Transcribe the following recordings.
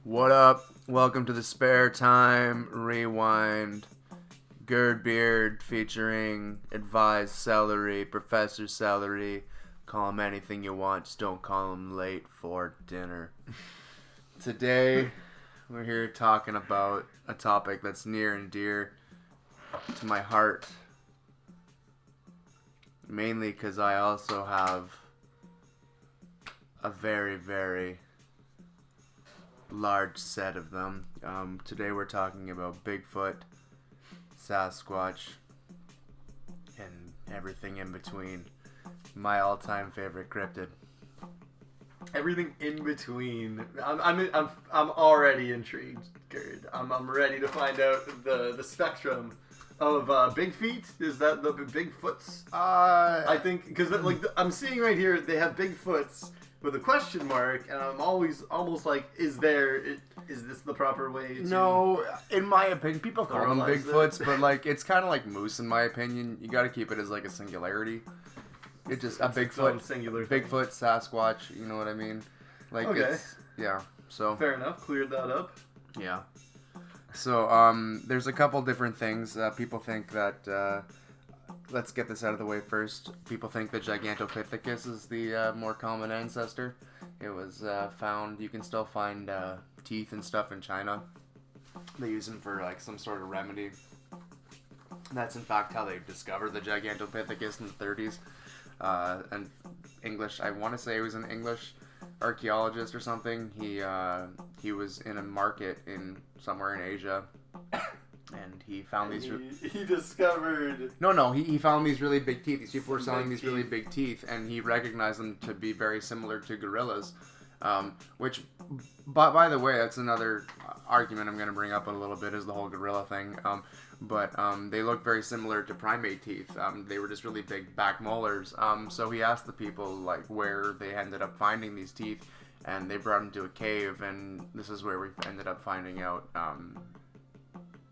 What up? Welcome to the Spare Time Rewind. Gurd Beard featuring Advised Celery, Professor Celery. Call him anything you want, just don't call him late for dinner. Today, we're here talking about a topic that's near and dear to my heart. Mainly because I also have a very, very large set of them. Today we're talking about Bigfoot, Sasquatch, and everything in between. My all-time favorite cryptid. Everything in between. I'm already intrigued, Gurd. I'm ready to find out the spectrum of big feet. Is that the Bigfoots? I think because I'm seeing right here they have Bigfoots with a question mark, and I'm always almost like, is this the proper way to... No, in my opinion, people call them normalize Bigfoots, it? but like it's kind of like moose in my opinion. You got to keep it as like a singularity. It just a It's its own Bigfoot, singular thing. Bigfoot, Sasquatch. You know what I mean? Like Okay. it's yeah. So Fair enough. Cleared that up. yeah. So there's a couple different things. People think that. Let's get this out of the way first. People think the Gigantopithecus is the more common ancestor. It was found. You can still find teeth and stuff in China. They use them for like some sort of remedy. That's in fact how they discovered the Gigantopithecus in the 30s. And English, I want to say it was an English archaeologist or something. He was in a market in somewhere in Asia. And he found these... He discovered... No, he found these really big teeth. These people were selling these really big teeth, and he recognized them to be very similar to gorillas. Which, by the way, that's another argument I'm going to bring up in a little bit, is the whole gorilla thing. But they look very similar to primate teeth. They were just really big back molars. So he asked the people like where they ended up finding these teeth, and they brought him to a cave, and this is where we ended up finding out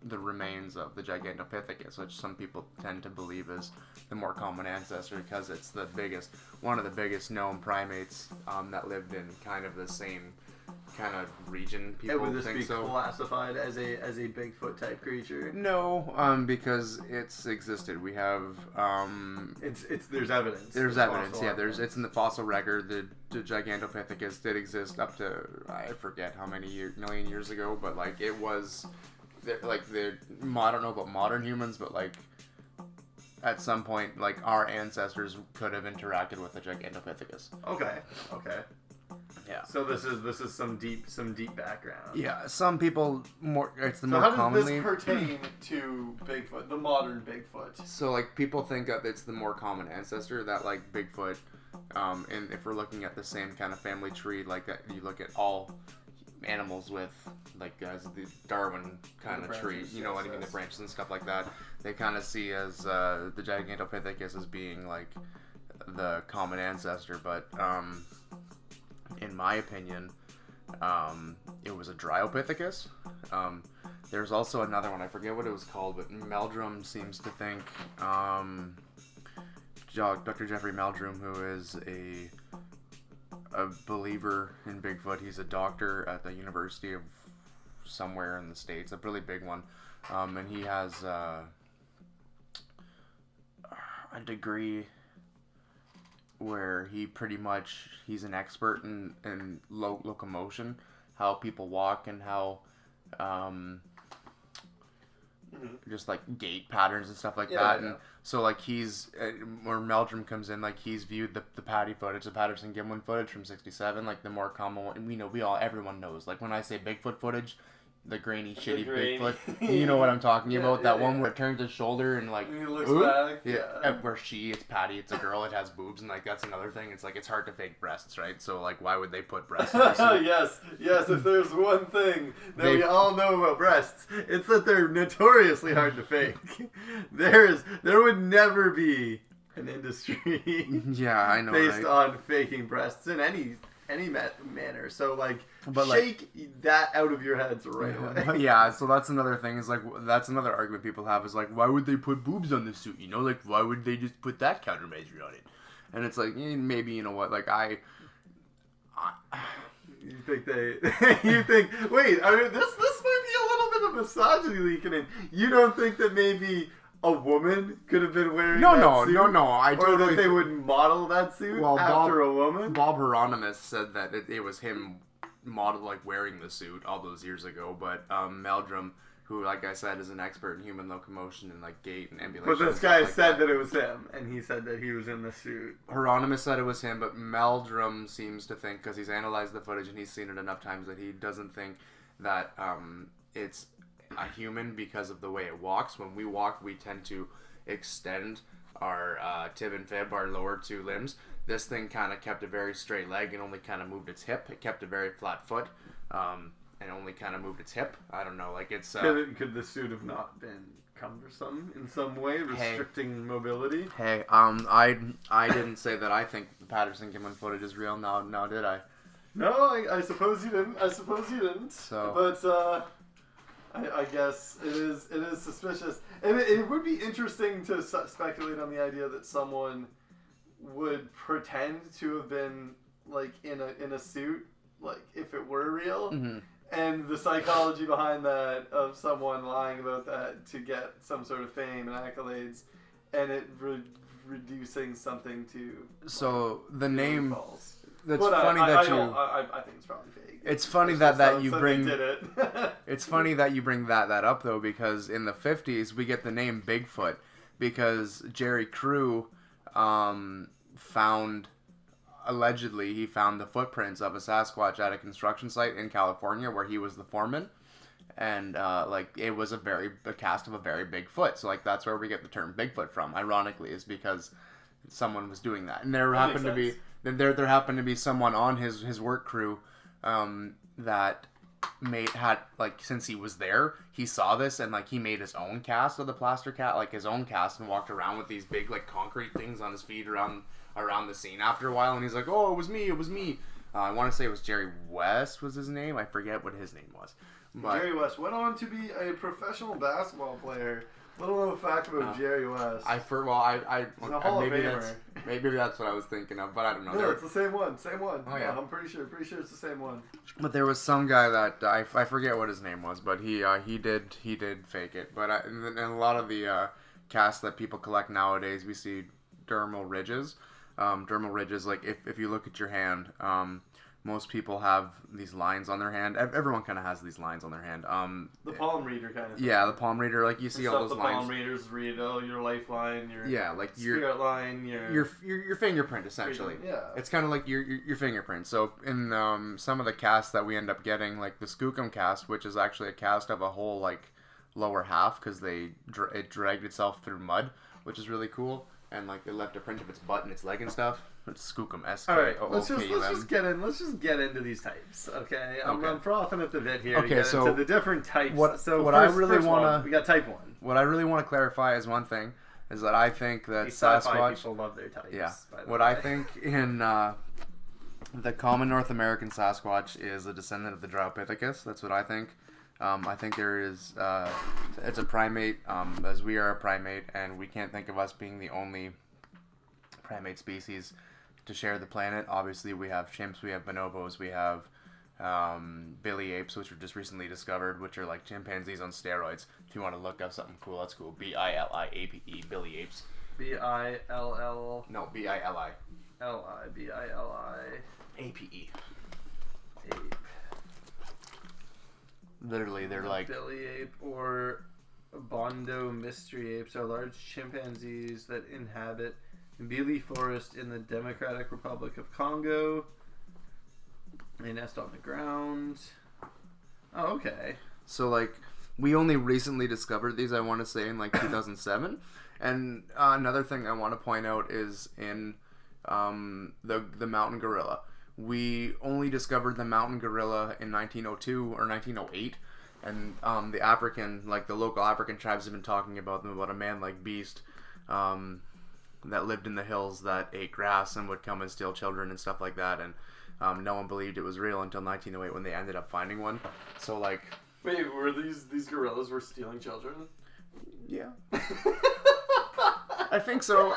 the remains of the Gigantopithecus, which some people tend to believe is the more common ancestor because it's one of the biggest known primates that lived in kind of the same kind of region. People would this think be so. classified as a Bigfoot type creature? No, because it's existed. We have There's evidence. there's evidence. Yeah, it's in the fossil record. The Gigantopithecus did exist up to I forget how many million years ago, but like it was. I don't know about modern humans, but like at some point, like our ancestors could have interacted with the Gigantopithecus. Okay. Yeah. So this is some deep background. Yeah. Some people it's the So more how does commonly. this pertain to Bigfoot, the modern Bigfoot? So like people think that it's the more common ancestor, that like Bigfoot, and if we're looking at the same kind of family tree, like that, you look at all animals with like as the Darwin kind of tree, you know what I mean, the branches and stuff like that. They kind of see as the Gigantopithecus as being like the common ancestor, but in my opinion, it was a Dryopithecus. There's also another one, I forget what it was called, but Meldrum seems to think Dr. Jeffrey Meldrum, who is a believer in Bigfoot. He's a doctor at the University of somewhere in the States, a really big one, and he has a degree where he's an expert in locomotion, how people walk and how just like gait patterns and stuff like that. And so like he's where Meldrum comes in, like he's viewed the Patty footage, the Patterson Gimlin footage from '67, like the more common one. We know, everyone knows. Like when I say Bigfoot footage, the grainy, shitty Bigfoot, you know what I'm talking about. That one where it turns his shoulder and like he looks back. yeah. Where it's Patty, it's a girl, it has boobs, and like that's another thing. It's like it's hard to fake breasts, right? So like why would they put breasts? In yes. If there's one thing that we all know about breasts, it's that they're notoriously hard to fake. There would never be an industry yeah, I know. based right? on faking breasts in any manner. So like, But, shake that out of your heads right away. But yeah, so that's another thing. Is like that's another argument people have is like, why would they put boobs on the suit? You know, like why would they just put that countermeasure on it? And it's like maybe you know what, like You think they? You think? Wait, I mean, this might be a little bit of misogyny leaking in. You don't think that maybe a woman could have been wearing that suit? No. I or totally that they would model that suit after a woman? Bob Hieronymus said that it was him wearing the suit all those years ago, but Meldrum, who, like I said, is an expert in human locomotion and like gait and ambulation. But this guy said that it was him, and he said that he was in the suit. Hieronymus said it was him, but Meldrum seems to think, because he's analyzed the footage and he's seen it enough times, that he doesn't think that it's a human because of the way it walks. When we walk, we tend to extend our tib and fib, our lower two limbs. This thing kind of kept a very straight leg and only kind of moved its hip. It kept a very flat foot. And only kind of moved its hip. I don't know, like it's... Could the suit have not been cumbersome in some way, restricting mobility? Hey, I didn't say that I think the Patterson Gimlin footage is real. Now did I? No, I suppose you didn't. So, but I guess it is suspicious, and it would be interesting to speculate on the idea that someone would pretend to have been like in a suit, like if it were real. Mm-hmm. And the psychology behind that of someone lying about that to get some sort of fame and accolades, and it reducing something to the name. False. That's funny that you. I think it's probably fake. It's funny that you bring. Did it. It's funny that you bring that up though, because in the 50s we get the name Bigfoot because Jerry Crew allegedly he found the footprints of a Sasquatch at a construction site in California where he was the foreman, and it was a cast of a very big foot. So like that's where we get the term Bigfoot from. Ironically, is because someone was doing that, and there happened to be someone on his work crew that had since he was there, he saw this and he made his own cast of the plaster cat, his own cast, and walked around with these big concrete things on his feet around the scene after a while, and he's like, oh, it was me. I want to say it was Jerry West was his name. I forget what his name was. But Jerry West went on to be a professional basketball player. Little known fact about Jerry West. Maybe that's what I was thinking of, but I don't know. No, it's the same one. Oh yeah, I'm pretty sure it's the same one. But there was some guy that I forget what his name was, but he did fake it. But in a lot of the casts that people collect nowadays, we see dermal ridges. Dermal ridges, if you look at your hand, most people have these lines on their hand. Everyone kind of has these lines on their hand. The palm reader kind of thing. Yeah, the palm reader, you see all those the lines. Palm readers read, your lifeline, your your spirit line, your fingerprint, essentially. Yeah. It's kind of like your fingerprint. So in some of the casts that we end up getting, like the Skookum cast, which is actually a cast of a whole lower half because it dragged itself through mud, which is really cool. And they left a print of its butt and its leg and stuff. It's Skookum-esque. All right, let's just get into these types. Okay, I'm frothing at the bit here. Okay, so into the different types. We got type 1. What I really want to clarify is one thing, is that I think that Sasquatch. People love their types. Yeah. What I think in the common North American Sasquatch is a descendant of the Dryopithecus. That's what I think. I think there is, it's a primate, as we are a primate, and we can't think of us being the only primate species to share the planet. Obviously, we have chimps, we have bonobos, we have billy apes, which were just recently discovered, which are like chimpanzees on steroids. If you want to look up something cool, that's cool. B-I-L-I-A-P-E, billy apes. B-I-L-L... No, B-I-L-I. L-I, B-I-L-I... A-P-E. Ape. Literally, they're billy ape or Bondo mystery apes are large chimpanzees that inhabit Mbili Forest in the Democratic Republic of Congo. They nest on the ground. Oh, okay. So, we only recently discovered these, I want to say, in, 2007. And another thing I want to point out is in the mountain gorilla. We only discovered the mountain gorilla in 1902 or 1908, and the local African tribes have been talking about them, about a man-like beast that lived in the hills that ate grass and would come and steal children and stuff like that, and no one believed it was real until 1908 when they ended up finding one. So wait, were these gorillas were stealing children? Yeah. I think so.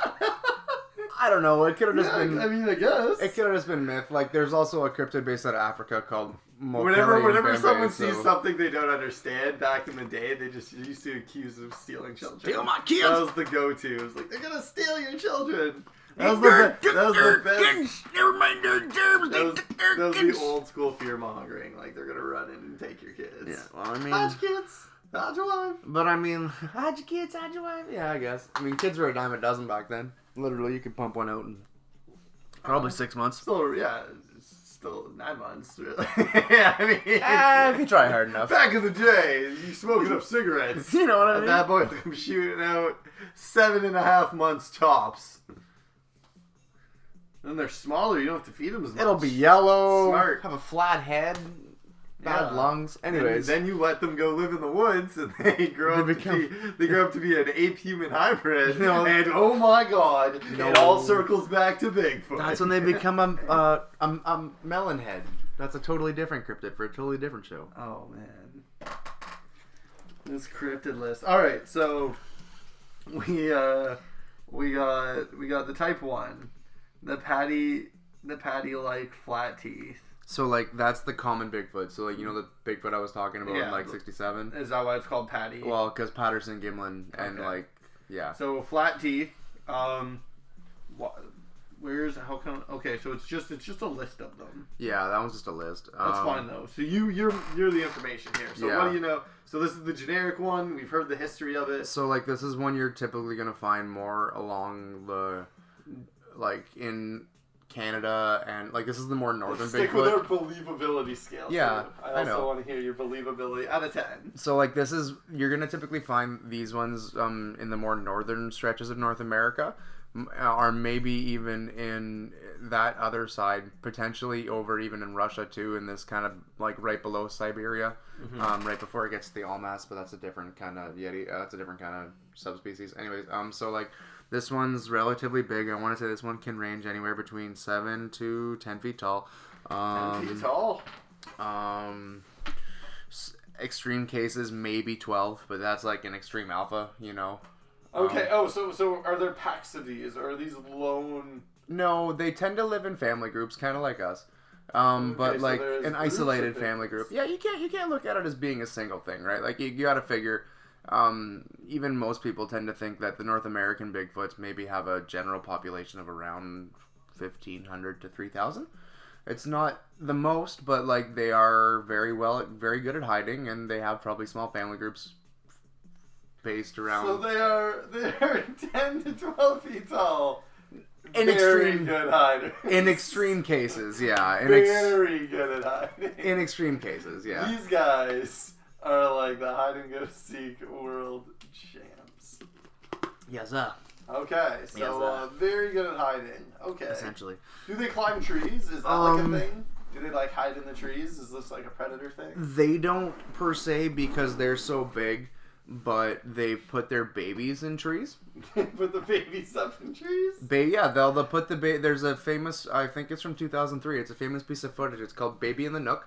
I don't know. It could have just been. I mean, I guess It could have just been myth. Like, there's also a cryptid based out of Africa called Whenever someone sees something they don't understand, back in the day, they just used to accuse them of stealing children. Steal my kids! That was the go-to. It was like, they're gonna steal your children. That was the best. Never mind their germs. That was the old school fear mongering. Like, they're gonna run in and take your kids. Yeah, well, I mean, hide your kids, hide your wife. But I mean, hide your kids, hide your wife. Yeah, I guess. I mean, kids were a dime a dozen back then. Literally, you could pump one out in probably 6 months. Still, yeah. Still 9 months, really. Yeah, I mean, if you try hard enough. Back in the day, you smoking up cigarettes. You know what I mean? At that point, I'm shooting out 7.5 months tops. And they're smaller. You don't have to feed them as much. It'll be yellow. Smart. Have a flat head. Bad lungs. Anyways, and then you let them go live in the woods, and they grow up to be an ape-human hybrid. No. And oh my god, it all circles back to Bigfoot. That's when they become a melon head. That's a totally different cryptid for a totally different show. Oh man, this cryptid list. All right, so we got the type 1, the patty-like flat teeth. So, like, that's the common Bigfoot. So, like, you know the Bigfoot I was talking about in, like, 67? Is that why it's called Patty? Well, because Patterson, Gimlin, and, like, yeah. So, flat teeth. Where's, how come, okay, so it's just a list of them. Yeah, that one's just a list. That's fine, though. So, you're the information here. So, what do you know? So, this is the generic one. We've heard the history of it. So, like, this is one you're typically going to find more along the, like, in Canada, and like this is the more northern Stick Bigfoot. With our believability scale. Yeah, too. I also want to hear your believability out of 10. So like this is, you're gonna typically find these ones in the more northern stretches of North America, or maybe even in that other side, potentially over even in Russia too, in this kind of like right below Siberia, right before it gets to the Almas, but that's a different kind of Yeti. That's a different kind of subspecies. Anyways, so like. This one's relatively big. I want to say this one can range anywhere between 7 to 10 feet tall. 10 feet tall? Extreme cases, maybe 12, but that's like an extreme alpha, you know. Okay, so are there packs of these, or are these lone... No, they tend to live in family groups, kind of like us. But like an isolated family group. Yeah, you can't look at it as being a single thing, right? Like you got to figure... even most people tend to think that the North American Bigfoots maybe have a general population of around 1,500 to 3,000. It's not the most, but like they are very good at hiding, and they have probably small family groups based around. So they're 10 to 12 feet tall. Very good hiders. In extreme cases, yeah. Very good at hiding. In extreme cases, yeah. These guys are like the hide and go seek world champs. Yes, sir. Okay, so very good at hiding. Okay. Essentially. Do they climb trees? Is that like a thing? Do they like hide in the trees? Is this like a predator thing? They don't per se because they're so big, but they put their babies in trees. Put the babies up in trees? They'll put the There's a famous, I think it's from 2003. It's a famous piece of footage. It's called "Baby in the Nook."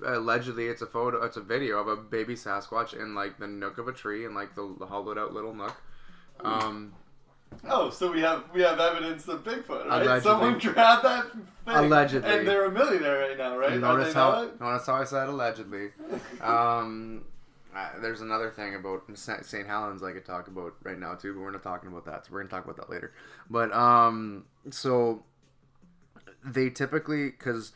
Allegedly it's a video of a baby Sasquatch in like the nook of a tree, in like the hollowed out little nook. So we have evidence of Bigfoot, right? Allegedly. Someone grabbed that thing. Allegedly. And they're a millionaire right now, right? Notice how I said allegedly. There's another thing about St. Helens I could talk about right now too, but we're not talking about that, so we're going to talk about that later. But, so they typically, because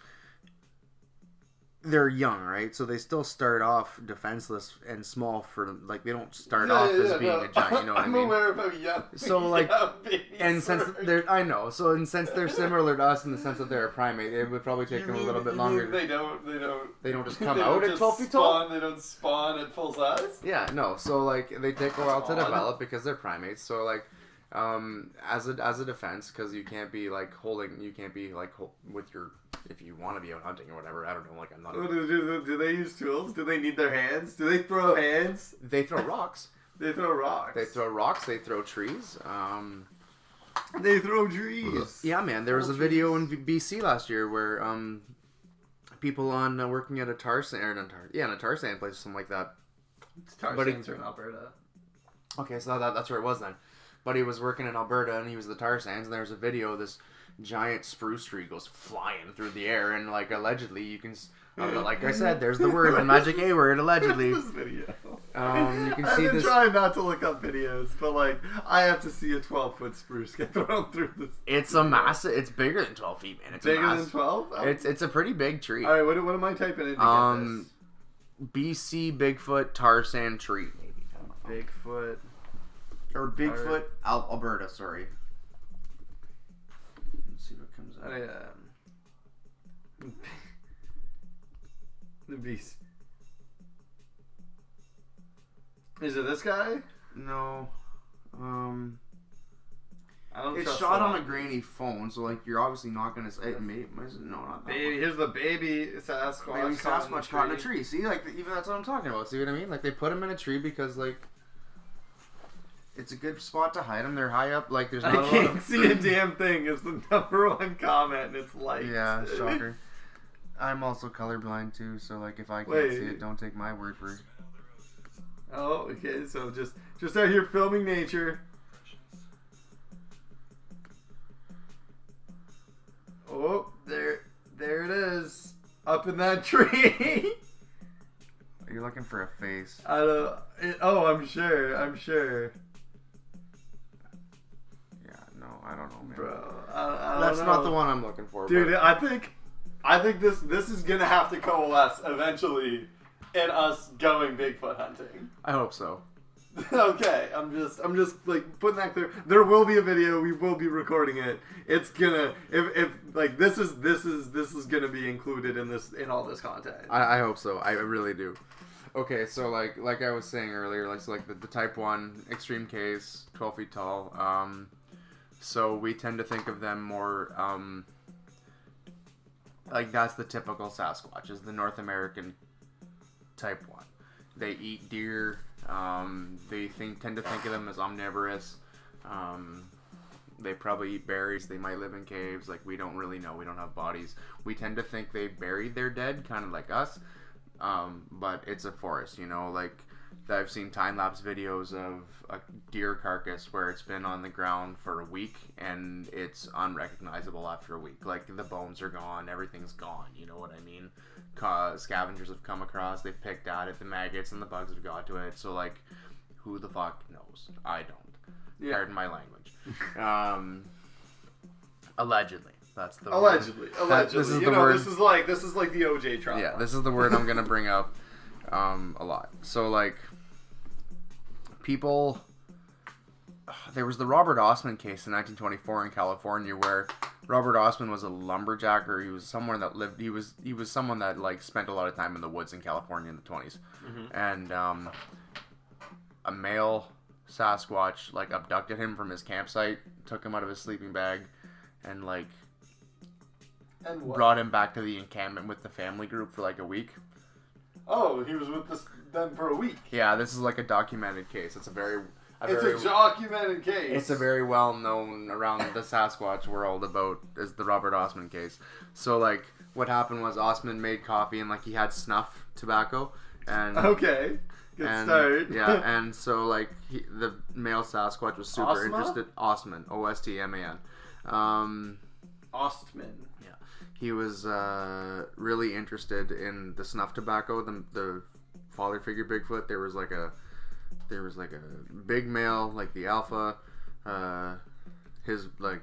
they're young, right? So they still start off defenseless and small for, like, they don't start off as being a giant, you know what I mean? I'm aware of how young. So, like, and since they're similar to us in the sense that they're a primate, it would probably take them a little bit longer. They don't just come out at 12 feet tall? They don't spawn at full size? Yeah, no. So, like, they take a while to develop because they're primates. So, like, as a defense, because you can't be with your, if you want to be out hunting or whatever, I don't know, like I'm not. Do they use tools? Do they need their hands? Do they throw hands? They throw rocks. They throw rocks. They throw rocks. They throw trees. They throw trees. Yeah, man. There was a video in BC last year where people on working at a tar sand place or something like that. Tar sands are in Alberta. Okay, so that's where it was then. but he was working in Alberta and he was the tar sands, and there's a video of this giant spruce tree goes flying through the air, and like allegedly you can, like I said, there's the word, the magic A word, allegedly. This video. You can I've see been this. trying not to look up videos, but like I have to see a 12-foot spruce get thrown through this. It's a massive. It's bigger than 12 feet, man. It's Bigger than 12. It's a pretty big tree. All right, what am I typing in to get BC Bigfoot tar sand tree. this? Bigfoot. Or Bigfoot, Alberta, sorry. Let's see what comes up. The beast. Is it this guy? No. I don't It's trust shot that. on a grainy phone, so like you're obviously not gonna say maybe no, not that Baby, here's the baby Sasquatch. one. Baby Sasquatch caught in a tree. See, like even that's what I'm talking about. See what I mean? Like they put him in a tree because like it's a good spot to hide them. They're high up. Like there's not a I lot can't of... see a damn thing. Is the #1 comment, and it's light. Yeah, shocker. I'm also colorblind too, so like if I can't Wait. see it, don't take my word for it. Oh, okay. So just out here filming nature. Oh, there it is, up in that tree. You're looking for a face. I'm sure. Yeah, no, I don't know, man. Bro, I That's don't not know. the one I'm looking for, Dude, but... I think this is gonna have to coalesce eventually in us going Bigfoot hunting. I hope so. Okay, I'm just like putting that clear. There will be a video. We will be recording it. It's gonna if like this is gonna be included in all this content. I hope so. I really do. Okay, so like I was saying earlier, like the type 1 extreme case, 12 feet tall. So we tend to think of them more like that's the typical Sasquatch, is the North American type 1. They eat deer. They tend to think of them as omnivorous. They probably eat berries. They might live in caves. Like, we don't really know. We don't have bodies. We tend to think they buried their dead, kind of like us. But it's a forest, you know. Like, I've seen time-lapse videos of a deer carcass where it's been on the ground for a week and it's unrecognizable after a week. Like, the bones are gone. Everything's gone. You know what I mean? Scavengers have come across. They've picked at it. The maggots and the bugs have got to it. So, like, who the fuck knows? I don't. Yeah. Pardon my language. Allegedly. That's the Allegedly. This is you the know, word. this is like the OJ trial. Yeah, this is the word I'm gonna bring up a lot. So like people, there was the Robert Ostman case in 1924 in California where Robert Ostman was a lumberjack, or he was someone that lived. He was someone that like spent a lot of time in the woods in California in the 20s, and a male Sasquatch like abducted him from his campsite, took him out of his sleeping bag, and like brought him back to the encampment with the family group for like a week. Oh, he was with them for a week. Yeah, this is like a documented case. It's a documented case. It's a very well known around the Sasquatch world about is the Robert Ostman case. So like what happened was Ostman made coffee and like he had snuff tobacco and okay. Good start. Yeah, and so like the male Sasquatch was super interested. Ostman, Ostman. Ostman. Yeah, he was really interested in the snuff tobacco. The father figure Bigfoot. There was like a big male, like the alpha, his like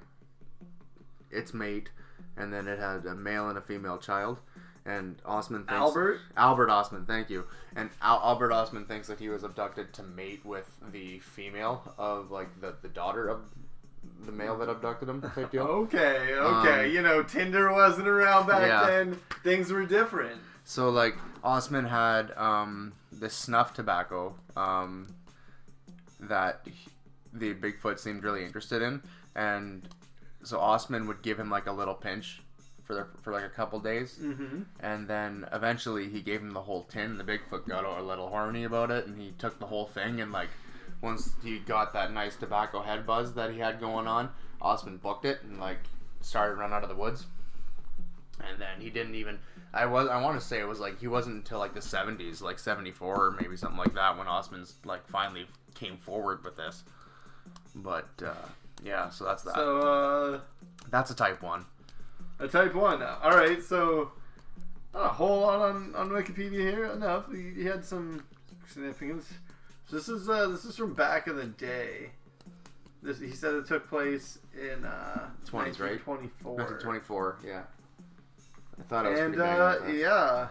its mate, and then it had a male and a female child. And Ostman thinks Albert Ostman, thank you. And Albert Ostman thinks that he was abducted to mate with the female of like the daughter of the male that abducted him. Type deal. Okay. You know, Tinder wasn't around back then. Things were different. So like Ostman had this snuff tobacco that the Bigfoot seemed really interested in, and so Ostman would give him like a little pinch for like a couple days, and then eventually he gave him the whole tin. The Bigfoot got a little horny about it, and he took the whole thing. And like once he got that nice tobacco head buzz that he had going on, Ostman booked it and like started running out of the woods. And then he didn't even. I want to say it was like he wasn't until like the 70s, like 74 or maybe something like that, when Ostman's like finally came forward with this. But yeah, so that's that. So That's a type 1. a type 1. All right, so not a whole lot on Wikipedia here. Enough. He had some significance. So this is from back in the day. He said it took place in 20s, right? 1924. 1924, yeah. I thought I was And pretty bang on that. yeah.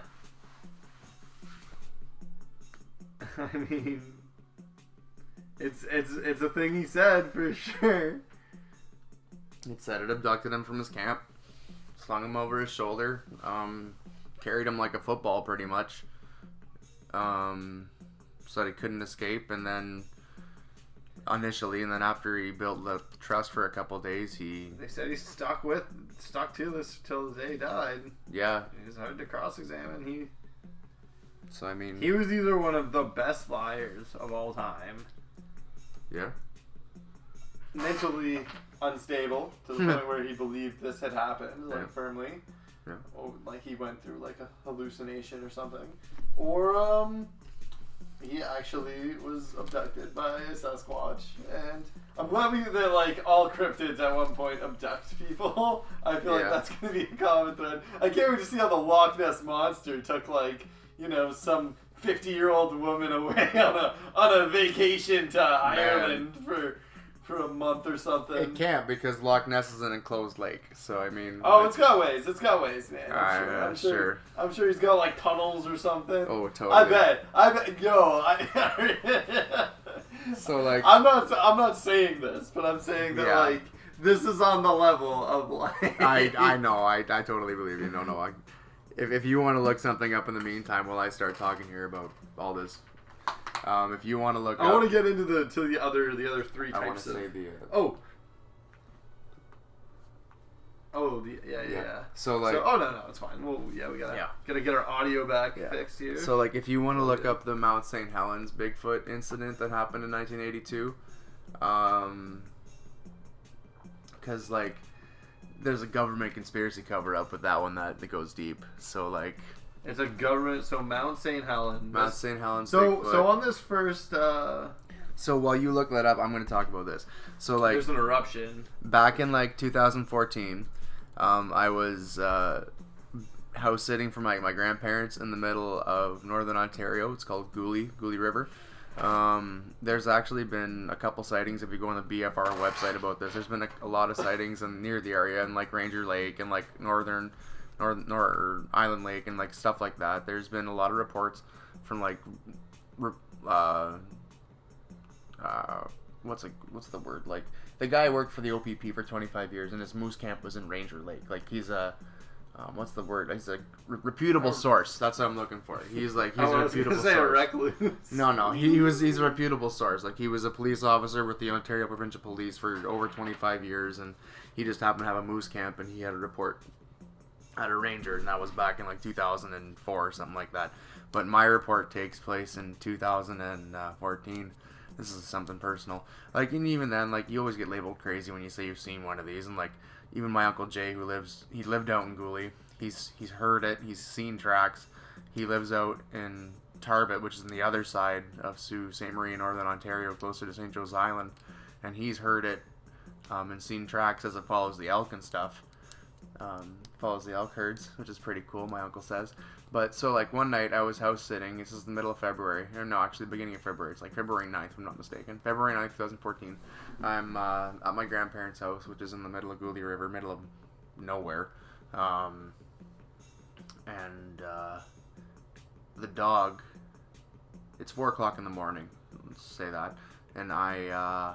I mean, it's a thing he said for sure. It said it abducted him from his camp, slung him over his shoulder, carried him like a football pretty much, so that he couldn't escape, and then initially, and then after he built the trust for a couple days, they said he stuck to this till the day he died. Yeah. He was hard to cross-examine. So I mean, he was either one of the best liars of all time. Yeah. Mentally unstable to the point where he believed this had happened, firmly. Yeah. Or like he went through like a hallucination or something. Or he actually was abducted by a Sasquatch. And I'm glad that like all cryptids at one point abduct people. I feel like that's gonna be a common thread. I can't wait to see how the Loch Ness Monster took like, some 50-year-old woman away on a vacation to Ireland for a month or something. It can't, because Loch Ness is an enclosed lake. So I mean. Oh, it's got ways. It's got ways, man. I'm sure. I'm sure he's got like tunnels or something. Oh, totally. I bet. Yo. So like. I'm not saying this, but I'm saying that like this is on the level of like. I know. I totally believe you. No. If you want to look something up in the meantime while I start talking here about all this, if you want to look, I want to get into the other 3 types. I want to say the. Yeah. So like. No, it's fine. Well, we gotta get our audio back fixed here. So like, if you want to look up the Mount St. Helens Bigfoot incident that happened in 1982, because like. There's a government conspiracy cover-up with that one that goes deep. So, like... It's a government... So, Mount St. Helens. Mount St. Helens, So on this first... So, while you look that up, I'm going to talk about this. So, like... There's an eruption. Back in, like, 2014, I was house-sitting for my grandparents in the middle of northern Ontario. It's called Gooley River. There's actually been a couple sightings if you go on the BFR website about this. There's been a lot of sightings near the area, and like Ranger Lake and like Northern Island Lake and like stuff like that. There's been a lot of reports from like what's the word, like the guy worked for the OPP for 25 years and his moose camp was in Ranger Lake. Like he's a what's the word? He's a reputable source. That's what I'm looking for. He's a reputable source. A recluse. No. He's a reputable source. Like he was a police officer with the Ontario Provincial Police for over 25 years, and he just happened to have a moose camp, and he had a report at a ranger, and that was back in like 2004 or something like that. But my report takes place in 2014. This is something personal. Like, and even then, like, you always get labeled crazy when you say you've seen one of these, and like. Even my Uncle Jay, he lived out in Gooley. He's heard it. He's seen tracks. He lives out in Tarbet, which is on the other side of Sault Ste. Marie, Northern Ontario, closer to St. Joe's Island. And he's heard it and seen tracks as it follows the elk and stuff. Follows the elk herds, which is pretty cool, my uncle says. But so like one night I was house sitting. This is the middle of February. Or no, actually beginning of February. It's like February 9th, if I'm not mistaken. February 9th, 2014. I'm at my grandparents' house, which is in the middle of Gooley River, middle of nowhere. The dog, it's 4 o'clock in the morning, let's say that, and I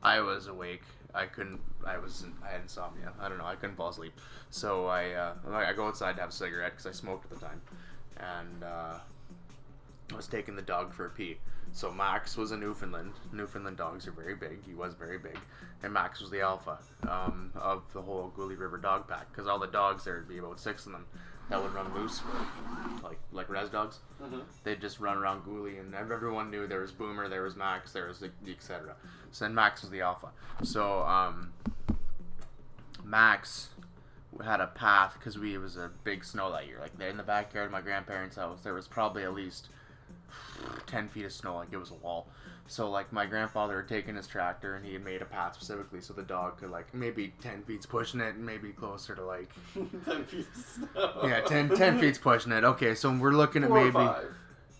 was awake. I had insomnia. I don't know. I couldn't fall asleep. So I go outside to have a cigarette because I smoked at the time, and I was taking the dog for a pee. So Max was a Newfoundland. Newfoundland dogs are very big. He was very big, and Max was the alpha of the whole Gooley River dog pack. Because all the dogs, there would be about 6 of them that would run loose, like res dogs. Mm-hmm. They'd just run around Gooley, and everyone knew there was Boomer, there was Max, there was etc. So then Max was the alpha. So Max had a path because it was a big snow that year. Like in the backyard of my grandparents' house, there was probably at least 10 feet of snow, like it was a wall. So like my grandfather had taken his tractor and he had made a path specifically so the dog could like maybe 10 feet's pushing it and maybe closer to like 10 feet of snow. yeah 10 feet's pushing it. Okay, so we're looking at 4 or maybe 5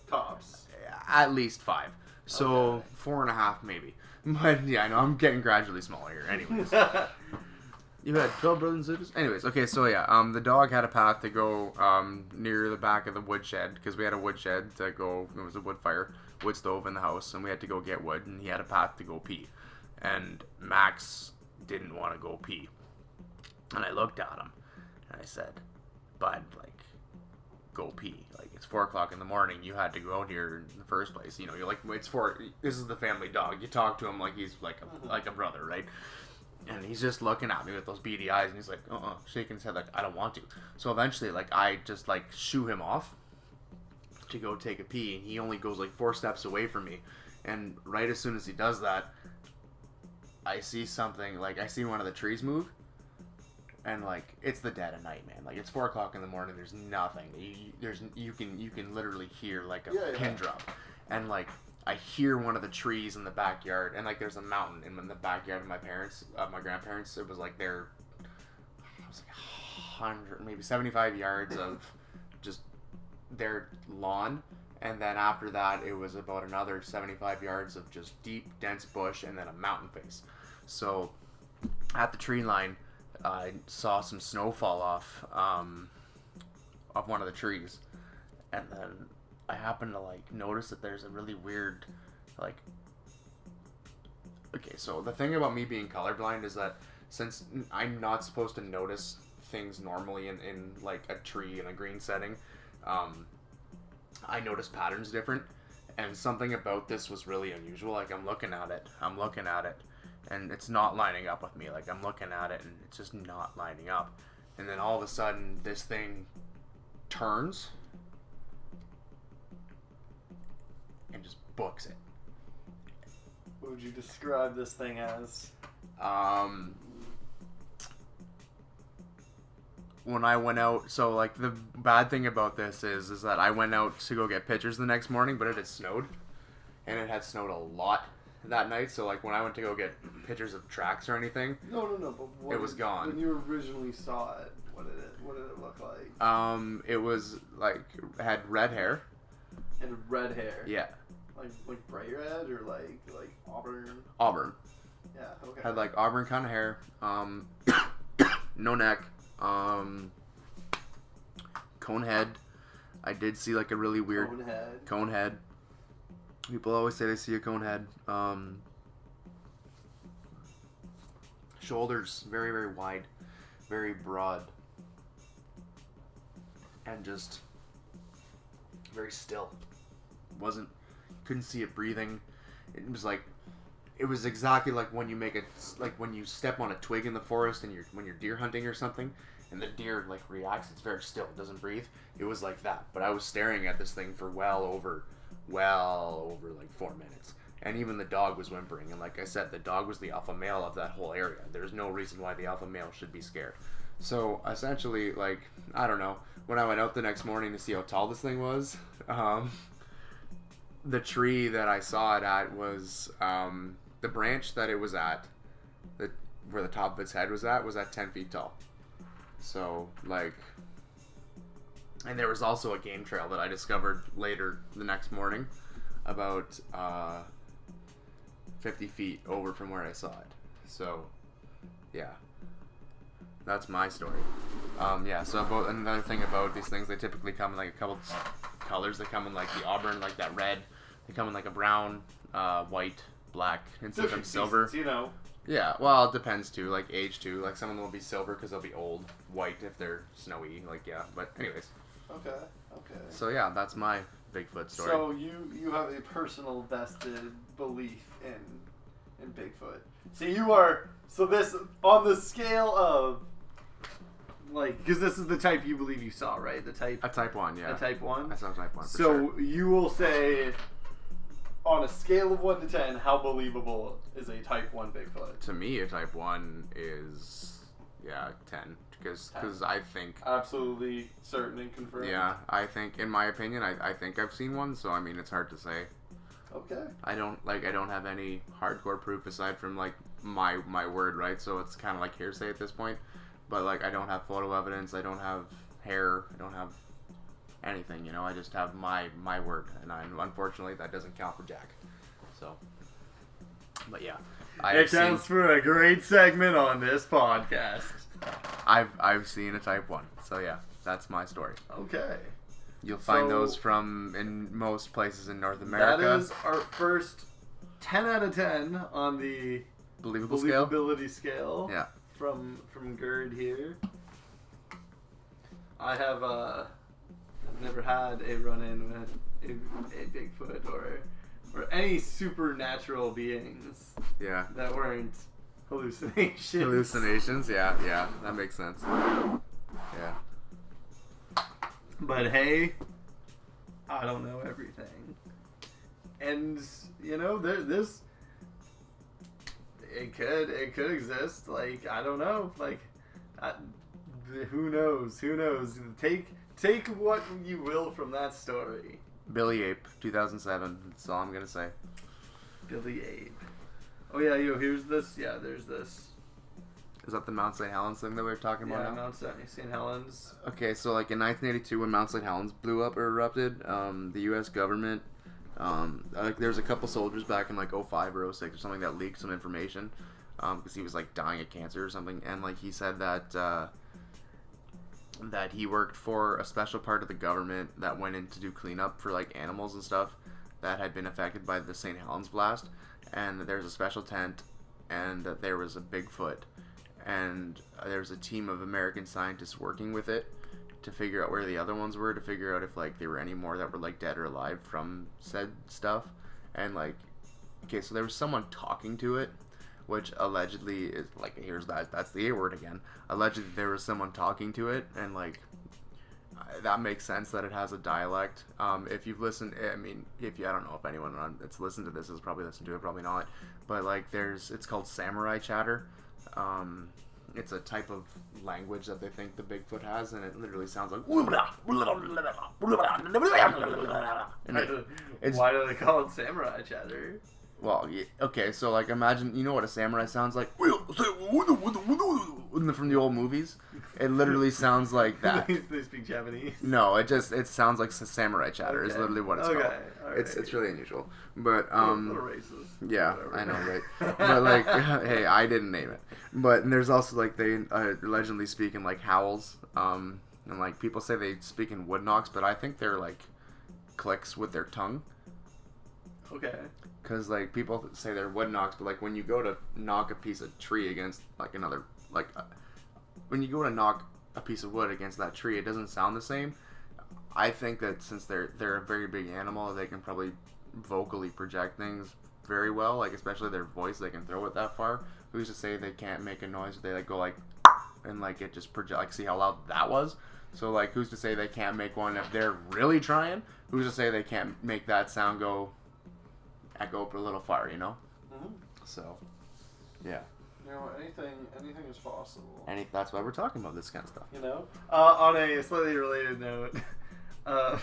tops. at least 5. So Okay. 4.5 maybe. But yeah, I know I'm getting gradually smaller here. Anyways. You had 12 brothers and sisters? Anyways, okay, so yeah, the dog had a path to go near the back of the woodshed, because we had a woodshed to go, it was a wood stove in the house, and we had to go get wood, and he had a path to go pee. And Max didn't want to go pee. And I looked at him, and I said, Bud, like, go pee. Like, it's 4 o'clock in the morning, you had to go out here in the first place. You know, you're like, this is the family dog. You talk to him like he's like a brother, right? And he's just looking at me with those beady eyes, and he's like, shaking his head like, I don't want to. So eventually, like, I just, like, shoo him off to go take a pee, and he only goes, like, 4 steps away from me. And right as soon as he does that, I see something, like, I see one of the trees move, and, like, it's the dead of night, man. Like, it's 4 o'clock in the morning, there's nothing. You can literally hear, like, a pin drop. And, like, I hear one of the trees in the backyard, and like there's a mountain in the backyard of my grandparents. It was like it was like 100, maybe 75 yards of just their lawn, and then after that it was about another 75 yards of just deep, dense bush, and then a mountain face. So at the tree line, I saw some snow fall off one of the trees, and then I happen to like notice that there's a really weird, like, okay, so the thing about me being colorblind is that since I'm not supposed to notice things normally in like a tree in a green setting, I notice patterns different, and something about this was really unusual. Like I'm looking at it, and it's not lining up with me. Like I'm looking at it, and it's just not lining up, and then all of a sudden this thing turns and just books it. What would you describe this thing as? When I went out, so like the bad thing about this is that I went out to go get pictures the next morning, but it had snowed, and it had snowed a lot that night. So like when I went to go get pictures of tracks or anything, No, but what it was gone. When you originally saw it, what did it look like? It was like it had red hair. And red hair. Yeah. Like bright red or like auburn? Auburn. Yeah, okay. Had like auburn kind of hair. No neck. Cone head. I did see like a really weird cone head. People always say they see a cone head. Shoulders very, very wide, very broad, and just very still. Couldn't see it breathing. It was exactly like when you step on a twig in the forest and when you're deer hunting or something, and the deer like reacts. It's very still. It doesn't breathe. It was like that. But I was staring at this thing for well over like 4 minutes. And even the dog was whimpering. And like I said, the dog was the alpha male of that whole area. There's no reason why the alpha male should be scared. So essentially, like, I don't know, when I went out the next morning to see how tall this thing was, the tree that I saw it at was, the branch that it was at, where the top of its head was at 10 feet tall. So, like, and there was also a game trail that I discovered later the next morning, about 50 feet over from where I saw it. So, yeah. That's my story. So another thing about these things, they typically come in like a couple colors. They come in like the auburn, like that red. They come in like a brown, white, black, and sometimes silver. Seasons, you know. Yeah, well, it depends too, like age too. Like some of them will be silver because they'll be old, white if they're snowy. Like yeah, but anyways. Okay. So yeah, that's my Bigfoot story. So you have a personal vested belief in Bigfoot. So this on the scale of like, because this is the type you believe you saw, right? A type 1, yeah. A type 1? I saw type 1 for so sure. you will say, on a scale of 1 to 10, how believable is a type 1 Bigfoot? To me, a type 1 is Yeah, 10. Because I think... Absolutely certain and confirmed. Yeah, I think, in my opinion, I think I've seen one, so I mean, it's hard to say. Okay. I don't have any hardcore proof aside from, like, my word, right? So it's kind of like hearsay at this point. But, like, I don't have photo evidence, I don't have hair, I don't have anything, you know? I just have my word, and unfortunately, that doesn't count for Jack. So, but yeah. It counts for a great segment on this podcast. I've seen a Type 1, so yeah, that's my story. Okay. You'll find those in most places in North America. That is our first 10 out of 10 on the believability scale. Yeah. From Gurd here. I have never had a run-in with a Bigfoot or any supernatural beings. Yeah. That weren't hallucinations. Hallucinations, yeah, that makes sense. Yeah. But hey, I don't know everything. And, you know, this... It could exist. Like, I don't know. Like, who knows? Who knows? Take what you will from that story. Billy Ape, 2007. That's all I'm gonna say. Billy Ape. Oh yeah, here's this. Yeah, there's this. Is that the Mount St. Helens thing that we were talking about now? Mount St. Helens. Okay, so like in 1982 when Mount St. Helens blew up or erupted, the U.S. government, there's a couple soldiers back in like 05 or 06 or something that leaked some information, because he was like dying of cancer or something, and like he said that that he worked for a special part of the government that went in to do cleanup for like animals and stuff that had been affected by the St. Helens blast, and there's a special tent, and that there was a Bigfoot, and there's a team of American scientists working with it to figure out where the other ones were, to figure out if like there were any more that were like dead or alive from said stuff. And like, okay, so there was someone talking to it, which allegedly is like, that's the A word again. Allegedly there was someone talking to it, and like that makes sense that it has a dialect. If you've listened, I mean, I don't know if anyone that's listened to this has probably listened to it, probably not, but like it's called samurai chatter. It's a type of language that they think the Bigfoot has, and it literally sounds like. Why do they call it samurai chatter? Well, okay, so like imagine, you know what a samurai sounds like? From the old movies? It literally sounds like that. They speak Japanese? No, it sounds like samurai chatter is literally what it's called. Right. It's really unusual. But, a little racist. Yeah, whatever. I know, right? But like, hey, I didn't name it. But there's also like, they allegedly speak in like howls, and like people say they speak in wood knocks, but I think they're like clicks with their tongue. Okay. Because like people say they're wood knocks, but like when you go to knock a piece of tree against like another, like when you go to knock a piece of wood against that tree, it doesn't sound the same. I think that since they're a very big animal, they can probably vocally project things very well, like especially their voice, they can throw it that far. Who's to say they can't make a noise? They like go like, and like it just project. Like, see how loud that was? So like, who's to say they can't make one if they're really trying? Who's to say they can't make that sound echo up a little far? You know. Mm-hmm. So, yeah. You know, anything is possible. That's why we're talking about this kind of stuff. You know. On a slightly related note,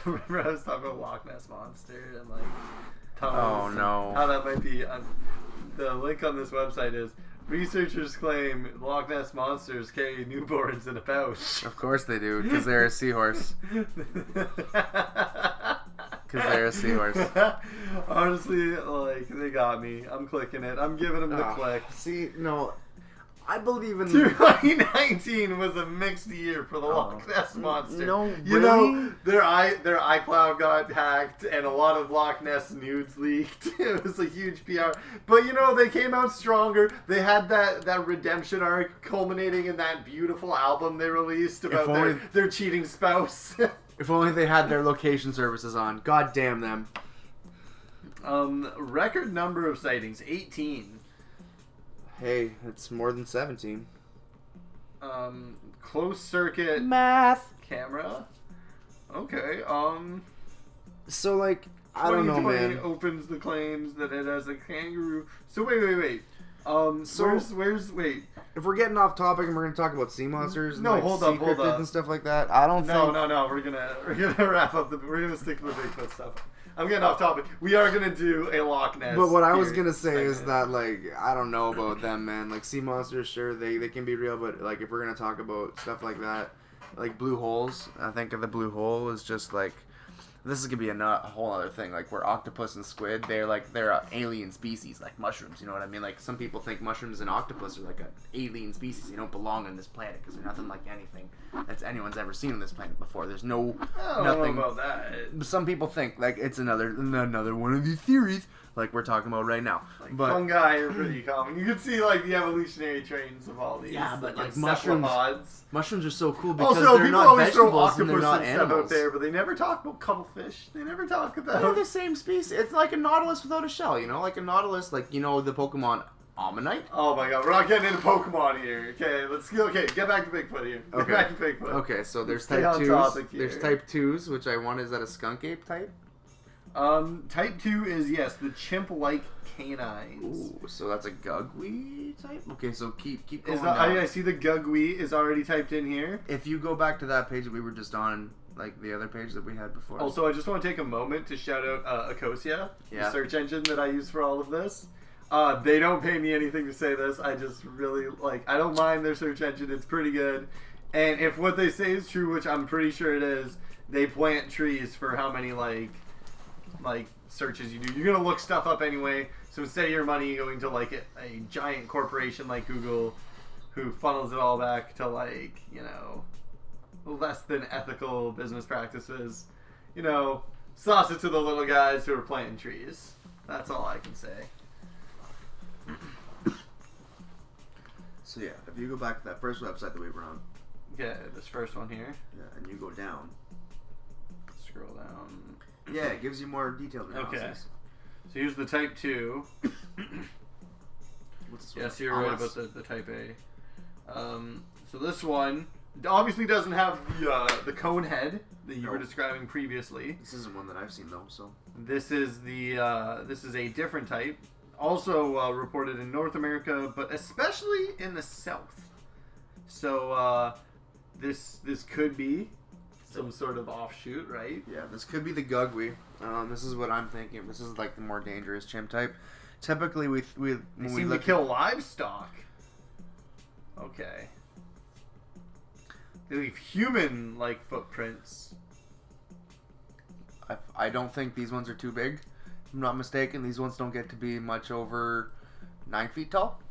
remember I was talking about Loch Ness Monster and like tunnels. Oh no. How that might be. The link on this website is. Researchers claim Loch Ness monsters carry newborns in a pouch. Of course they do, because they're a seahorse. Honestly, like, they got me. I'm clicking it. I'm giving them the click. See, no, I believe in... 2019 was a mixed year for the Loch Ness Monster. No, you know, their iCloud got hacked and a lot of Loch Ness nudes leaked. It was a huge PR. But, you know, they came out stronger. They had that redemption arc culminating in that beautiful album they released about their cheating spouse. If only they had their location services on. God damn them. Record number of sightings, 18. Hey, it's more than 17. Closed circuit math camera. Okay. So like, I don't know, man. 2020 opens the claims that it has a kangaroo. So wait. Wait. If we're getting off topic and we're gonna talk about sea monsters, and No, like hold sea up. cryptids and stuff like that, I don't think. No. We're gonna wrap up. We're gonna stick to the Bigfoot stuff. I'm getting off topic. We are gonna do a Loch Ness. But what I was gonna say segment. is that, like, I don't know about them, man. Like, sea monsters, sure, they can be real, but like, if we're gonna talk about stuff like that, like blue holes, I think of the blue hole is just like. This is gonna be a whole other thing, like where octopus and squid, they're an alien species, like mushrooms. You know what I mean? Like some people think mushrooms and octopus are like an alien species. They don't belong on this planet because they're nothing like anything that's anyone's ever seen on this planet before. There's nothing. I don't know about that. Some people think like it's another one of these theories, like we're talking about right now. Like but fungi are pretty common. You can see like the evolutionary trains of all these. Yeah, but like cephalopods. Mushrooms are so cool because Also, they're people not always throw vegetables and octopus they're not and stuff animals. out there, but they never talk about cuttlefish. They never talk about. They're the same species. It's like a nautilus without a shell, you know? Like a nautilus, like, you know, the Pokemon Ammonite? Oh my god, we're not getting into Pokemon here. Okay, get back to Bigfoot here. Get back to Bigfoot. Okay, so there's Stay type on 2s. topic here. There's type 2s, which I want. Is that a skunk ape type? Type 2 is, yes, the chimp-like canines. Ooh, so that's a Gugwe type? Okay, so keep going I see the Gugwe is already typed in here. If you go back to that page that we were just on, like the other page that we had before. Also, I just want to take a moment to shout out Ecosia, the search engine that I use for all of this. They don't pay me anything to say this. I just really, I don't mind their search engine. It's pretty good. And if what they say is true, which I'm pretty sure it is, they plant trees for how many, searches you do. You're going to look stuff up anyway. So instead of your money going to, a giant corporation like Google who funnels it all back to, less than ethical business practices, sauce it to the little guys who are planting trees. That's all I can say. So yeah, if you go back to that first website that we were on. Yeah, this first one here. Yeah, and you go down. Scroll down. Yeah, it gives you more detailed analysis. Okay. So here's the type 2. What's this one? Yes, you're right about the type A. So this one obviously doesn't have the cone head that you were describing previously. This isn't one that I've seen though, so. This is a different type. Also reported in North America, but especially in the South. So this could be some sort of offshoot, right? Yeah, this could be the Gugwe. This is what I'm thinking. This is like the more dangerous chimp type. Typically, They seem to kill livestock. Okay. They leave human-like footprints. I don't think these ones are too big. If I'm not mistaken, these ones don't get to be much over 9 feet tall.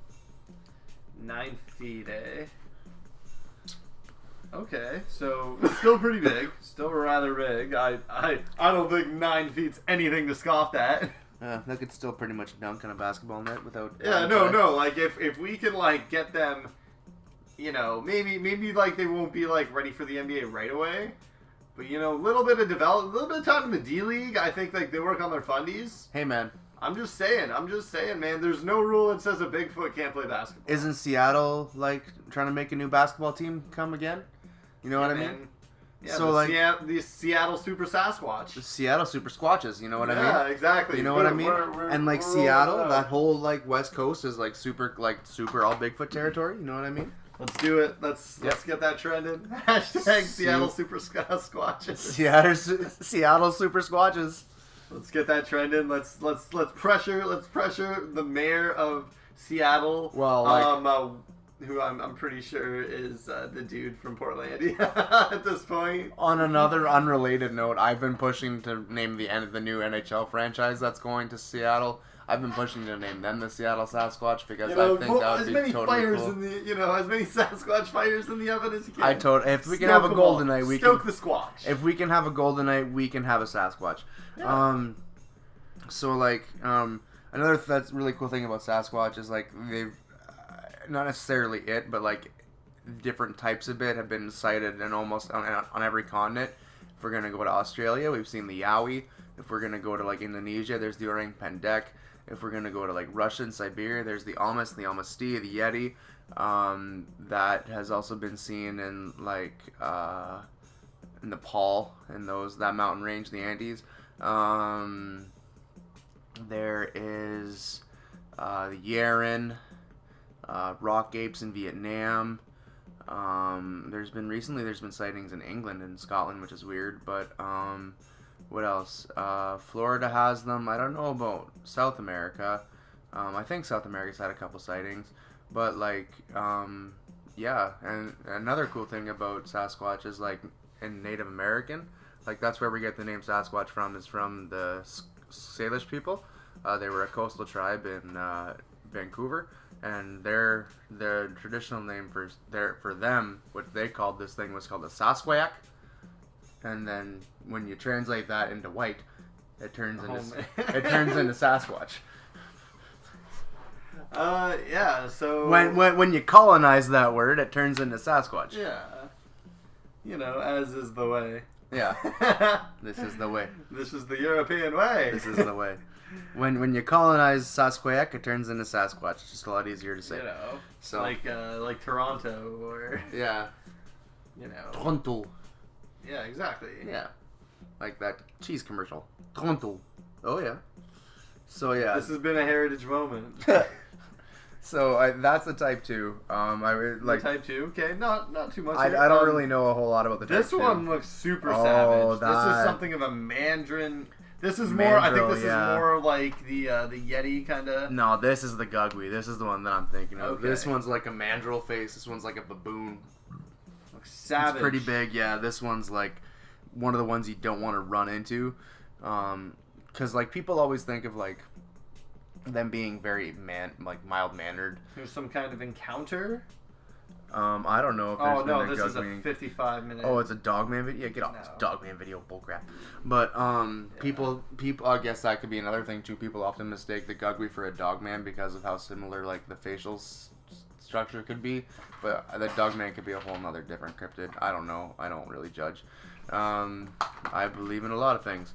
9 feet, eh? Okay, so it's still pretty big. Still rather big. I don't think 9 feet's anything to scoff at. That could still pretty much dunk on a basketball net without. Yeah, no. Like if we can get them, maybe they won't be ready for the NBA right away, but little bit of time in the D League. I think they work on their fundies. Hey man, I'm just saying, man. There's no rule that says a Bigfoot can't play basketball. Isn't Seattle trying to make a new basketball team come again? You know what I mean? Yeah, so the Seattle Super Sasquatch. The Seattle Super Squatches, you know what I mean? Yeah, exactly. You know what I mean? And Seattle, that whole West Coast is super all Bigfoot territory. You know what I mean? Let's do it. Let's get that trending. Hashtag Seattle Super Squatches. Seattle Super Squatches. Let's get that trending. Let's pressure the mayor of Seattle. Well, who I'm pretty sure is the dude from Portlandia at this point. On another unrelated note, I've been pushing to name the new NHL franchise that's going to Seattle. I've been pushing to name them the Seattle Sasquatch because I think that would be totally cool. As many Sasquatch fires in the oven as you can. If we can have a golden night, we can stoke the squatch. If we can have a golden night, we can have a Sasquatch. Yeah. Another that's really cool thing about Sasquatch is they've not necessarily it, but different types of it have been cited in almost on every continent. If we're gonna go to Australia, we've seen the Yowie. If we're gonna go to Indonesia, there's the orang pendek. If we're gonna go to Russia and Siberia, there's the Almas, the Almastea, the Yeti. That has also been seen in in Nepal and that mountain range, the Andes. There is the Yeren. rock apes in Vietnam. There's been sightings in England and Scotland, which is weird, but what else? Florida has them. I don't know about South America. I think South America's had a couple sightings, but like yeah, and another cool thing about Sasquatch is like in Native American, like that's where we get the name Sasquatch from, is from the Salish people. They were a coastal tribe in Vancouver, and the traditional name for them, what they called this thing was called a Sasquatch. And then when you translate that into white, it turns into Sasquatch. Yeah. So when you colonize that word, it turns into Sasquatch. Yeah. You know, as is the way. Yeah. This is the way. This is the European way. This is the way. When you colonize Sasquatch, it turns into Sasquatch. It's just a lot easier to say. You know, so like Toronto or yeah, you know, Toronto. Yeah, exactly. Yeah, like that cheese commercial. Toronto. Oh yeah. So yeah, this has been a heritage moment. So that's the Type 2. I would like Type 2. Okay, not too much. I don't really know a whole lot about the Type 2. This one looks super savage. That. This is something of a mandarin. This is more. I think this is more like the Yeti kind of. No, this is the Gugwe. This is the one that I'm thinking of. Okay. This one's like a mandrill face. This one's like a baboon. Looks savage. It's pretty big. Yeah, this one's like one of the ones you don't want to run into, because like people always think of like them being very mild mannered. There's some kind of encounter. I don't know if there's been a this is a Gugwe. 55-minute. Oh, it's a Dogman video. Yeah, get off this Dogman video bullcrap. But people, I guess that could be another thing too. People often mistake the Gugwe for a Dogman because of how similar like the facial structure could be. But the Dogman could be a whole nother different cryptid. I don't know. I don't really judge. I believe in a lot of things.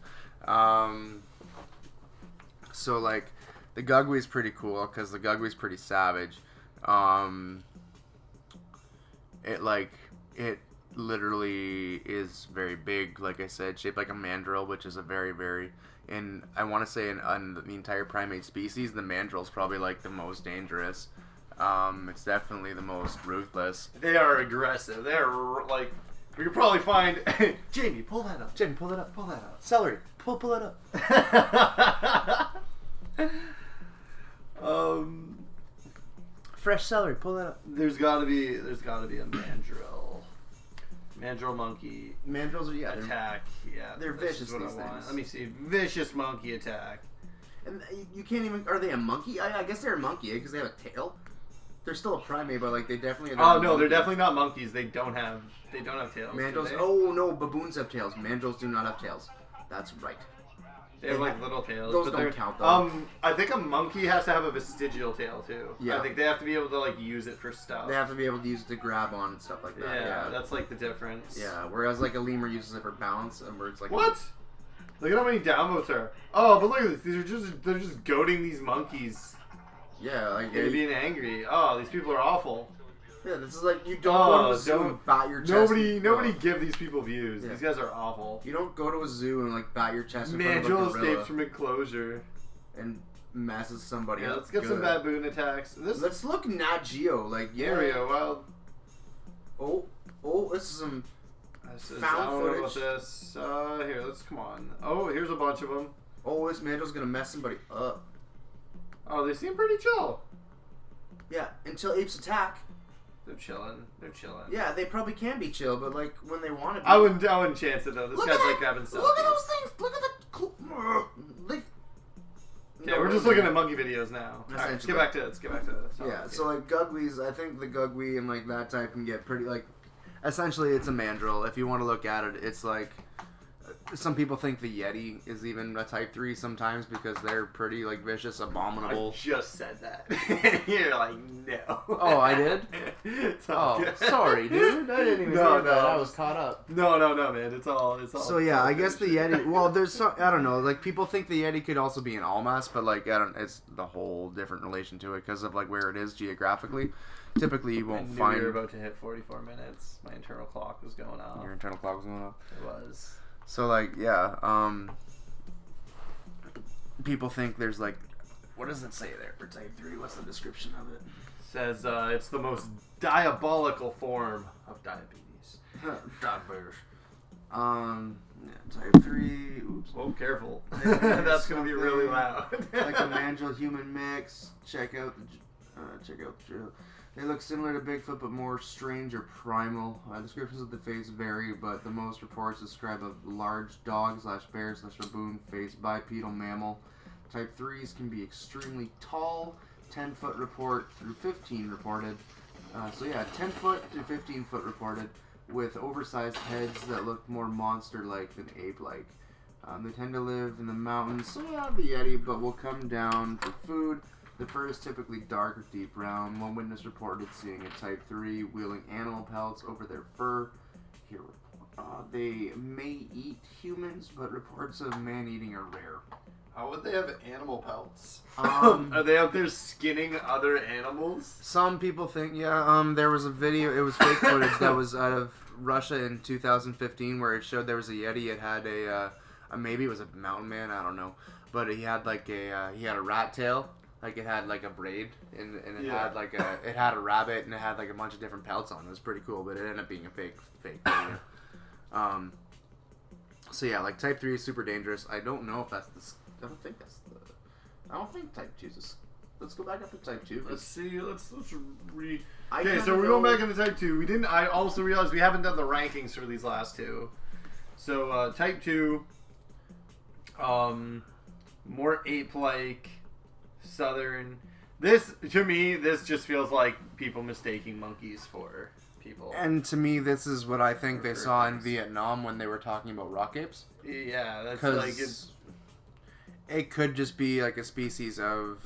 So like the Gugwe is pretty cool because the Gugwe is pretty savage. It literally is very big, like I said, shaped like a mandrill, which is a very, very, and I want to say in the entire primate species, the mandrill is probably like the most dangerous. It's definitely the most ruthless. They are aggressive. They're like, we could probably find, Jamie, pull that up. Jamie, pull that up. Pull that up. Celery, pull it up. Fresh celery, pull that up. There's gotta be a mandrill monkey. Mandrills are attack. Yeah, they're vicious. These things. Let me see, vicious monkey attack. And you can't even. Are they a monkey? I guess they're a monkey because they have a tail. They're still a primate, but like they definitely. Oh no, they're definitely not monkeys. They don't have tails. Mandrills. Oh no, baboons have tails. Mandrills do not have tails. That's right. They have like little tails. Those don't count though. I think a monkey has to have a vestigial tail too. Yeah. I think they have to be able to like use it for stuff. They have to be able to use it to grab on and stuff like that. Yeah, that's like the difference. Yeah, whereas like a lemur uses it for balance, and where it's like what? Look at how many downvotes are. Oh, but look at this. They're just goading these monkeys. Yeah, like they're being angry. Oh, these people are awful. Yeah, this is like you don't go to a zoo and bat your chest. Nobody give these people views. Yeah. These guys are awful. You don't go to a zoo and like bat your chest. Mandrill escapes from enclosure and messes somebody up. Let's get some baboon attacks. Let's look Nat Geo. Like area wild. Oh, this is some found footage. About this. Here, come on. Oh, here's a bunch of them. Oh, this mandrill's gonna mess somebody up. Oh, they seem pretty chill. Yeah, until apes attack. They're chilling. Yeah, they probably can be chill, but like when they want to be. I wouldn't chance it though. This guy's like grabbing selfies. Look at those things. Look at the. Okay, we're just looking at monkey videos now. Alright, let's get back to it. Yeah, so like Gugwees, I think the Gugwe and like that type can get pretty like. Essentially, it's a mandrill. If you want to look at it, it's like. Some people think the Yeti is even a Type 3 sometimes because they're pretty like vicious, abominable. I just said that. You're like, no. Oh, I did? Sorry, dude. I didn't even hear that. I was caught up. No, man. It's all. So yeah, I guess the Yeti. Well, there's some. I don't know. Like people think the Yeti could also be an Almas, but like it's the whole different relation to it because of like where it is geographically. Typically, you won't find. We were about to hit 44 minutes. My internal clock was going off. Your internal clock was going off. It was. So like yeah, people think there's like, what does it say there for Type 3? What's the description of it? says it's the most diabolical form of diabetes. Diabetes. Type 3. Oops. Oh, careful. That's gonna be really loud. Like a mandible human mix. Check out the drill. They look similar to Bigfoot, but more strange or primal. Descriptions of the face vary, but the most reports describe a large dog/bear/baboon-faced bipedal mammal. Type 3s can be extremely tall. 10-foot report through 15 reported. 10-foot to 15-foot reported, with oversized heads that look more monster-like than ape-like. They tend to live in the mountains, so yeah, the Yeti, but will come down for food. The fur is typically dark or deep brown. One witness reported seeing a Type 3 wheeling animal pelts over their fur. Here, they may eat humans, but reports of man-eating are rare. How would they have animal pelts? Are they out there skinning other animals? Some people think, there was a video, it was fake footage that was out of Russia in 2015 where it showed there was a Yeti. It had maybe it was a mountain man, I don't know. But he had he had a rat tail. Like it had like a braid and it had it had a rabbit and it had like a bunch of different pelts on it. It was pretty cool, but it ended up being a fake video. Like Type 3 is super dangerous. I don't know if that's I don't think Type 2 is. Let's go back up to Type 2. Let's see. Okay, so we're going back into Type 2. I also realized we haven't done the rankings for these last two. So Type 2, more ape-like, southern. To me, this just feels like people mistaking monkeys for people. And to me, this is what I think they saw in Vietnam when they were talking about rock apes. Yeah, that's like it could just be like a species of.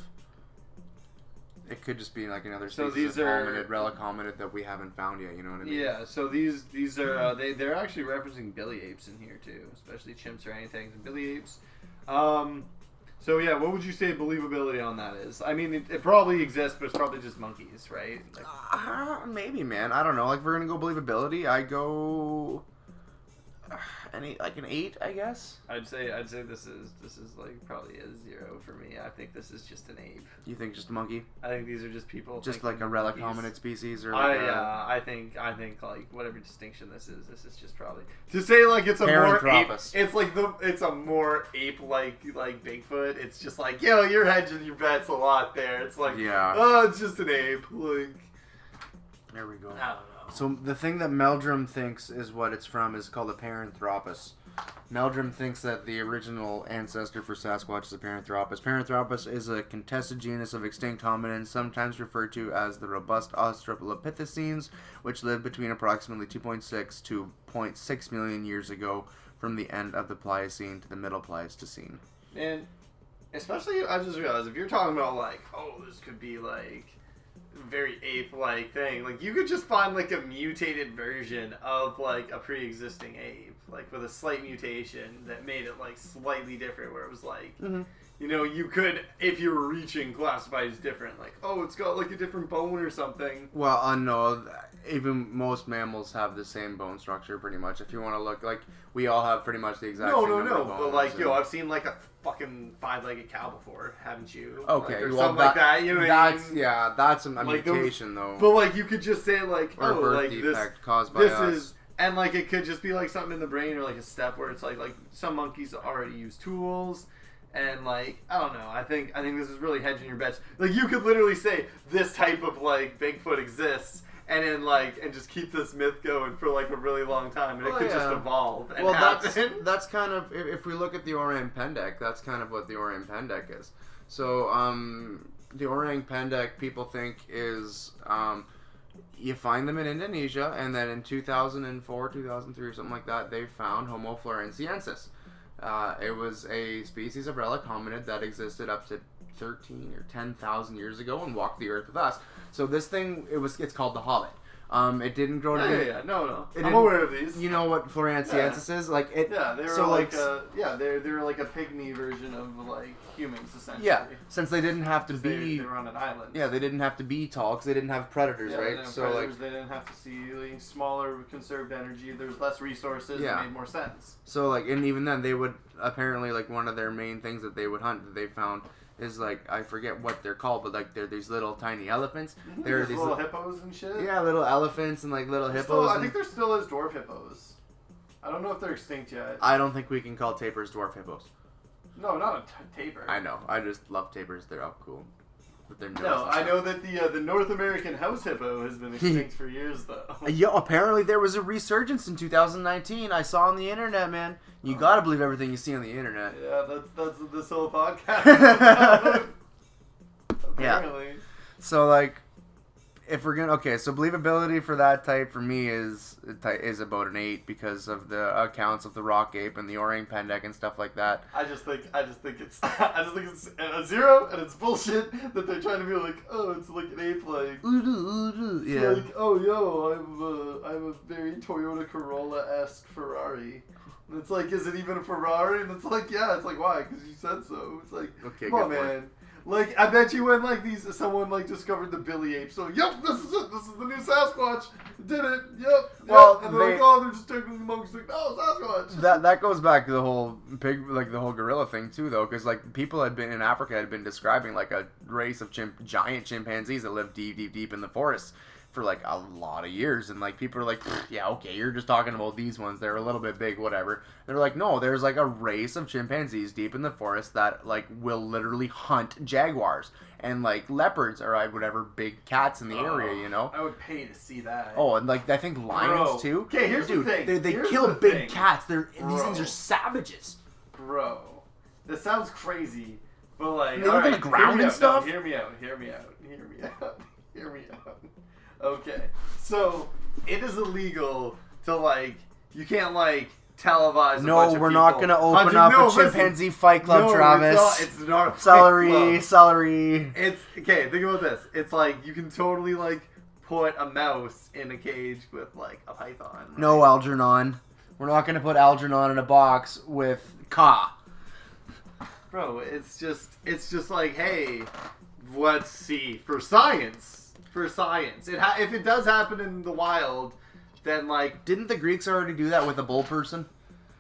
It could just be like another species of hominid, relic hominid that we haven't found yet. You know what I mean? Yeah. So these are they're actually referencing billy apes in here too, especially chimps or anything. Billy apes. So yeah, what would you say believability on that is? I mean, it probably exists, but it's probably just monkeys, right? Maybe, man. I don't know. Like, if we're gonna go believability, I go an 8, I guess. I'd say this is like probably a 0 for me. I think this is just an ape. You think just a monkey? I think these are just people. Just like a relic hominid species, or I think like whatever distinction this is just probably to say like it's a more ape. It's a more ape like Bigfoot. It's just like you're hedging your bets a lot there. It's like it's just an ape. Like there we go. I don't know. So the thing that Meldrum thinks is what it's from is called a Paranthropus. Meldrum thinks that the original ancestor for Sasquatch is a Paranthropus. Paranthropus is a contested genus of extinct hominins, sometimes referred to as the robust Australopithecines, which lived between approximately 2.6 to 0.6 million years ago from the end of the Pliocene to the Middle Pleistocene. And especially, I just realized, if you're talking about like, this could be like very ape-like thing, like you could just find like a mutated version of like a pre-existing ape, like with a slight mutation that made it like slightly different, where it was like you could, if you were reaching, classify it as different, like it's got like a different bone or something. Well, no, even most mammals have the same bone structure pretty much. If you want to look, like we all have pretty much the exact same number of bones. But like I've seen like a fucking 5-legged cow before, haven't you? Okay, or something like that. You know what I mean? Yeah, that's a mutation though. But like you could just say like, or a birth like defect caused by this us. is, and like it could just be like something in the brain or like a step where it's like some monkeys already use tools. And like I don't know, I think this is really hedging your bets. Like you could literally say this type of like Bigfoot exists, and then and just keep this myth going for like a really long time, and it could just evolve. And that's kind of, if we look at the orang pendek, that's kind of what the orang pendek is. So the orang pendek, people think is you find them in Indonesia, and then in 2004, 2003, or something like that, they found Homo florenziensis. It was a species of relic hominid that existed up to 13 or 10,000 years ago and walked the earth with us. So this thing, it's called the Hobbit. It didn't grow to... No. I'm aware of these. You know what florenziensis is? Like it. Yeah, they were they're like a pygmy version of like humans essentially. Yeah, since they didn't have to be. They were on an island. Yeah, they didn't have to be tall because they didn't have predators, right? They didn't have predators, they didn't have to see smaller conserved energy. There's less resources. It made more sense. So and even then they would apparently one of their main things that they would hunt that they found is like, I forget what they're called, but like they're these little tiny elephants. They're these little hippos and shit. Yeah, little elephants and like little hippos. I think there still is dwarf hippos. I don't know if they're extinct yet. I don't think we can call tapirs dwarf hippos. No, not a tapir. I know. I just love tapirs. They're all cool. With their nose. No, I know that the North American house hippo has been extinct for years, though. Yeah, apparently there was a resurgence in 2019. I saw on the internet, man. You gotta believe everything you see on the internet. Yeah, that's this whole podcast. Apparently. Yeah. So like, if we're gonna so believability for that type for me is about an 8 because of the accounts of the rock ape and the orang pendek and stuff like that. I just think it's a 0 and it's bullshit that they're trying to be like, oh, it's like an ape like Yeah. Like, oh yo, I'm a very Toyota Corolla-esque Ferrari. And it's like, is it even a Ferrari? And it's like, yeah. It's like, why? Because you said so. It's like, okay, come on, man. Like, I bet you when, like, someone, like, discovered the Billy Ape, so, yep, this is it, this is the new Sasquatch, did it, yep, well, and they're like, oh, they're just taking the monkeys, like, no, Sasquatch. That goes back to the whole the whole gorilla thing, too, though, because, like, people had been, in Africa, had been describing, like, a race of giant chimpanzees that lived deep in the forest for, like, a lot of years, and, like, people are like, yeah, okay, you're just talking about these ones, they're a little bit big, whatever. They're like, no, there's, like, a race of chimpanzees deep in the forest that, like, will literally hunt jaguars and, like, leopards or whatever big cats in the area, you know? I would pay to see that. Oh, and, like, I think lions, too. Okay, here's the thing. They kill big cats. These things are savages. Bro, this sounds crazy, but, like, they live on the ground and stuff? Hear me out. Okay, so it is illegal to, like, you can't, like, televise a bunch of we're people not going to open up a chimpanzee fight club, Travis. It's not a fight celery. It's, okay, think about this. It's like, you can totally, like, put a mouse in a cage with, like, a python. Right? No, Algernon. We're not going to put Algernon in a box with Ka. Bro, it's just like, hey, let's see, for science. If it does happen in the wild, then, like... Didn't the Greeks already do that with a bull person?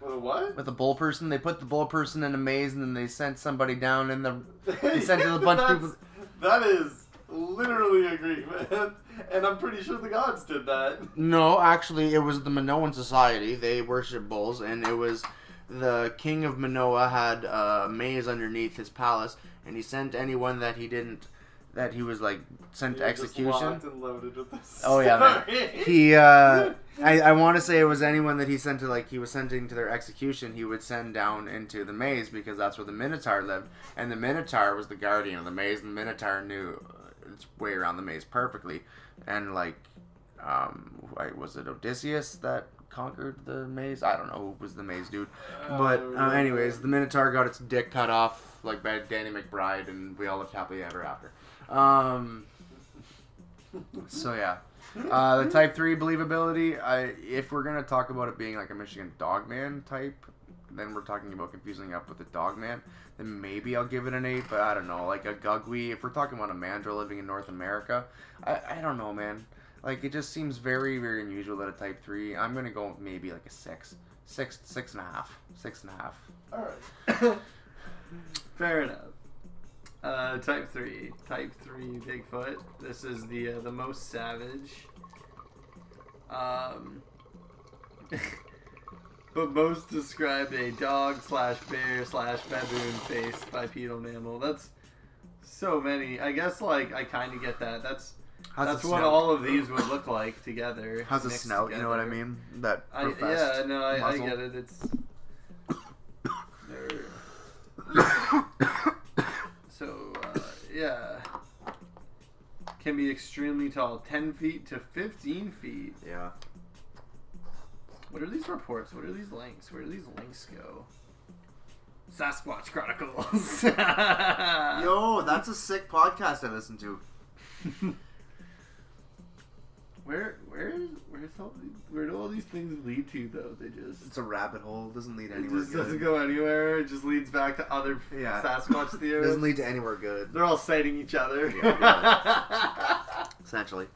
With a what? With a bull person. They put the bull person in a maze and then they sent somebody down in the... They sent a bunch of people... That is literally a Greek, man. And I'm pretty sure the gods did that. No, actually, it was the Minoan society. They worship bulls, and it was... The king of Minoa had a maze underneath his palace, and he sent anyone that he didn't... That he was, like, sent to execution. Just locked and loaded with this oh, yeah, man. He, I want to say it was anyone that he sent to, like, he was sending to their execution, he would send down into the maze, because that's where the Minotaur lived. And the Minotaur was the guardian of the maze, and the Minotaur knew its way around the maze perfectly. And, like, was it Odysseus that conquered the maze? I don't know who was the maze dude. But, anyways, the Minotaur got its dick cut off, like, by Danny McBride, and we all lived happily ever after. So yeah, the type 3 believability, if we're going to talk about it being like a Michigan Dogman type, then we're talking about confusing up with the Dogman, then maybe I'll give it an 8, but I don't know, like a Gugwi, if we're talking about a mandrill living in North America, I don't know, man, like it just seems very, very unusual that a type 3, I'm going to go maybe like a 6, 6.5. Alright. Fair enough. Type 3 Bigfoot. This is the most savage. But most described a dog / bear / baboon faced bipedal mammal. That's so many. I guess, like, I kind of get that. That's what all of these would look like together. How's a snout? Together. You know what I mean? That I get it. It's... So, yeah. Can be extremely tall. 10 feet to 15 feet. Yeah. What are these reports? What are these links? Where do these links go? Sasquatch Chronicles. Yo, that's a sick podcast I listen to. Where do all these things lead to, though? It's a rabbit hole. It doesn't lead anywhere. It just doesn't go anywhere. It just leads back to other Sasquatch theories. It doesn't lead to anywhere good. They're all citing each other. Essentially.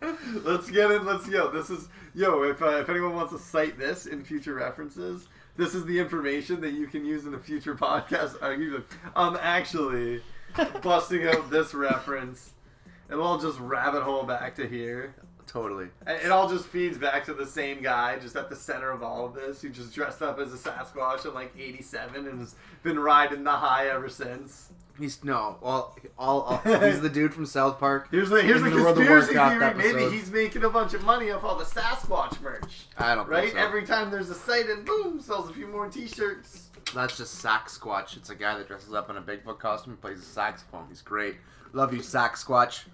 Let's get in. Let's go. This is if anyone wants to cite this in future references, this is the information that you can use in a future podcast. Actually, busting out this reference. It'll all just rabbit hole back to here. Totally. It all just feeds back to the same guy, just at the center of all of this, who just dressed up as a Sasquatch in like '87 and has been riding the high ever since. He's he's the dude from South Park. Here's the conspiracy theory. Maybe he's making a bunch of money off all the Sasquatch merch. I don't think so. Every time there's a sighting, boom, sells a few more T-shirts. That's just Sasquatch. It's a guy that dresses up in a Bigfoot costume and plays a saxophone. He's great. Love you, Sasquatch.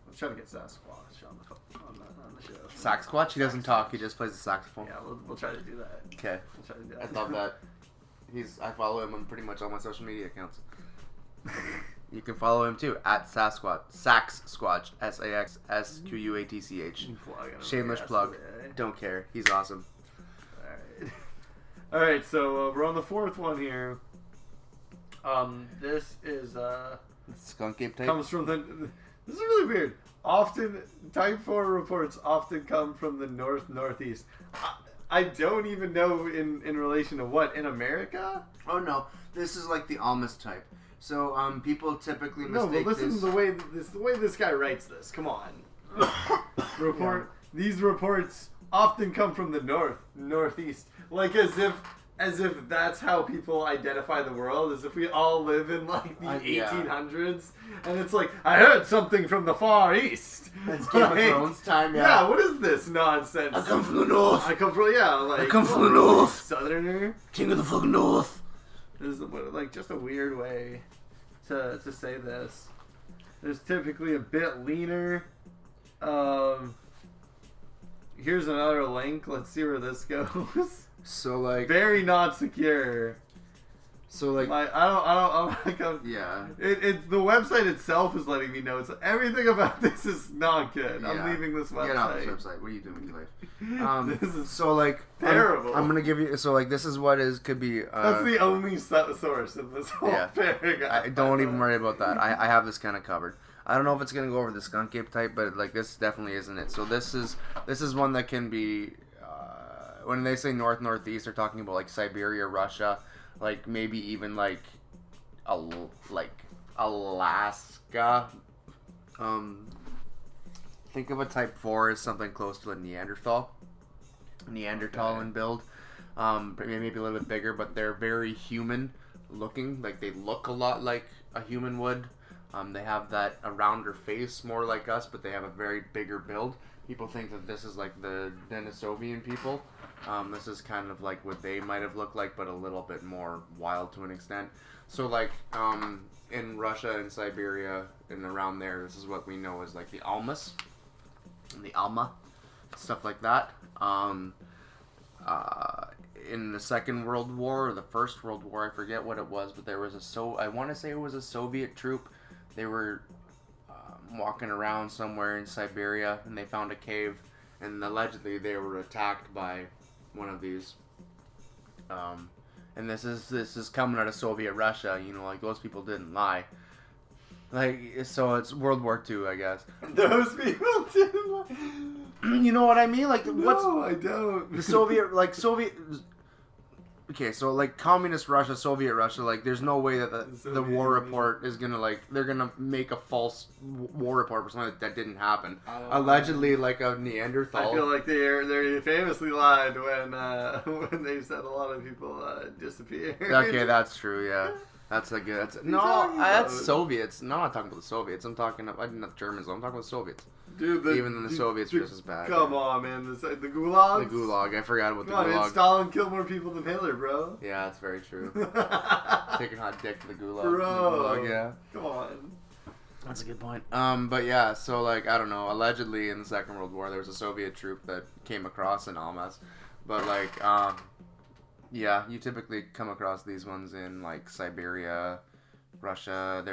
Let's try to get Sasquatch on the show. Sasquatch? He doesn't talk. He just plays the saxophone. Yeah, we'll try to do that. Okay. We'll try to do that. I love that. I follow him on pretty much all my social media accounts. You can follow him too at Sasquatch. Sasquatch. SAXSQUATCH. Shameless plug. Don't care. He's awesome. Alright, so we're on the fourth one here. This is Skunk ape type. comes from the. This is really weird. Often, Type 4 reports often come from the northeast. I don't even know in relation to what in America. Oh no, this is like the Almas type. So people typically mistake No, but listen this. to the way this guy writes this. Come on. These reports often come from the northeast, like as if that's how people identify the world, as if we all live in like the 1800s, and it's like I heard something from the far east. It's Game of Thrones time, yeah. Yeah, what is this nonsense? I come from the north. I come from I come from the north. Southerner. King of the fucking north. This is like just a weird way to say this. There's typically a bit leaner. Here's another link. Let's see where this goes. So like Very not secure. So like I don't yeah. It's the website itself is letting me know. It's everything about this is not good. Yeah. I'm leaving this website. Get off this website. What are you doing with your life? This is so like terrible. I'm gonna give you this is what could be. That's the only source of this whole paragraph. Don't even worry about that. I have this kind of covered. I don't know if it's gonna go over the skunk ape type, but like this definitely isn't it. So this is one that can be. When they say northeast, they're talking about like Siberia, Russia, like maybe even like Alaska. Think of a type 4 as something close to a Neanderthal in build. Maybe a little bit bigger, but they're very human looking. Like they look a lot like a human would. They have that a rounder face, more like us, but they have a very bigger build. People think that this is like the Denisovian people. This is kind of like what they might have looked like, but a little bit more wild to an extent. So like in Russia and Siberia and around there, this is what we know as like the Almas and the Alma, stuff like that. In the Second World War or the First World War, I forget what it was, but there was I want to say it was a Soviet troop. They were walking around somewhere in Siberia and they found a cave, and allegedly they were attacked by one of these. And this is coming out of Soviet Russia. You know, like those people didn't lie. Like so, it's World War II, I guess. Those people didn't lie. You know what I mean? Like No, I don't. The Soviet. Okay, so like communist Russia, Soviet Russia, like there's no way that the war report is gonna they're gonna make a false war report for something that didn't happen. Allegedly, like a Neanderthal. I feel like they famously lied when they said a lot of people disappeared. Okay, that's true. Yeah, that's a good. That's Soviets. No, I'm not talking about the Soviets. I'm talking about not the Germans. I'm talking about the Soviets. Dude, even then the Soviets were just as bad. Come on, man. The Gulag? The Gulag. I forgot about the Gulag. Man, Stalin killed more people than Hitler, bro. Yeah, that's very true. Taking hot dick to the Gulag. Bro. The Gulag, yeah. Come on. That's a good point. But yeah, so like, I don't know. Allegedly in the Second World War, there was a Soviet troop that came across in Almas. But like, yeah, you typically come across these ones in like Siberia, Russia.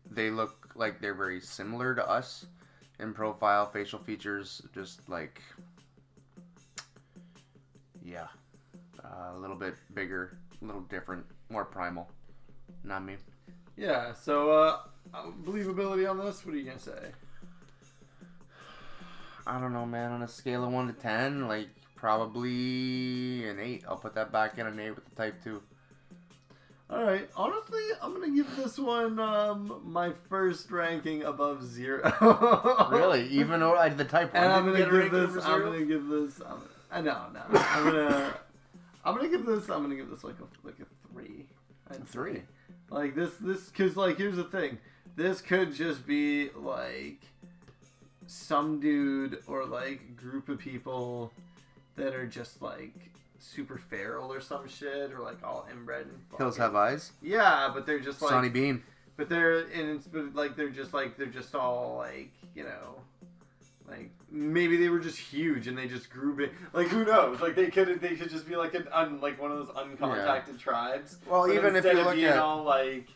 They look like they're very similar to us. In profile, facial features, just like, yeah, a little bit bigger, a little different, more primal. Not me. Yeah, so, believability on this, what are you going to say? I don't know, man. On a scale of 1 to 10, like, probably an 8. I'll put that back in an 8 with the type 2. All right. Honestly, I'm gonna give this one my first ranking above 0. Really? Even though the type 1 And I'm didn't gonna get a give ranking this. over I'm 0? gonna give this. I'm gonna give this. I'm gonna give this like a 3. I'd 3. say. Like this, because like here's the thing. This could just be like some dude or like group of people that are just like super feral or some shit, or like all inbred. And Hills Have Eyes? Yeah, but they're just like Sonny Bean. But they're they're just all like, you know, like maybe they were just huge and they just grew big. Like who knows? Like they could just be like like one of those uncontacted tribes. Well, But even if instead you of look being at all like,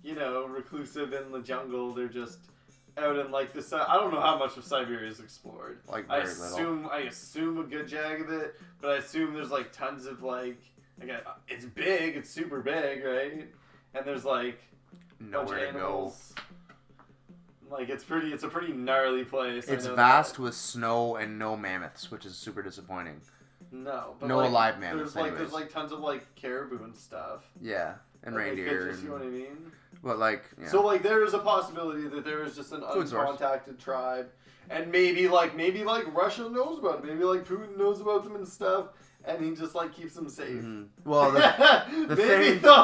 you know, reclusive in the jungle, they're just out in like this. I don't know how much of Siberia is explored. Like I very little. assume a good jag of it, but I assume there's like tons of like it's big, it's super big, right? And there's like Nowhere to go. Like it's a pretty gnarly place. It's vast with snow and no mammoths, which is super disappointing. No, but no like, alive mammoths. There's like tons of like caribou and stuff. Yeah, and like, reindeer. You know what I mean? But like, yeah. So like there is a possibility that there is just an uncontacted tribe, and maybe like Russia knows about it. Maybe like Putin knows about them and stuff. And he just like keeps them safe. Mm-hmm. Well, maybe the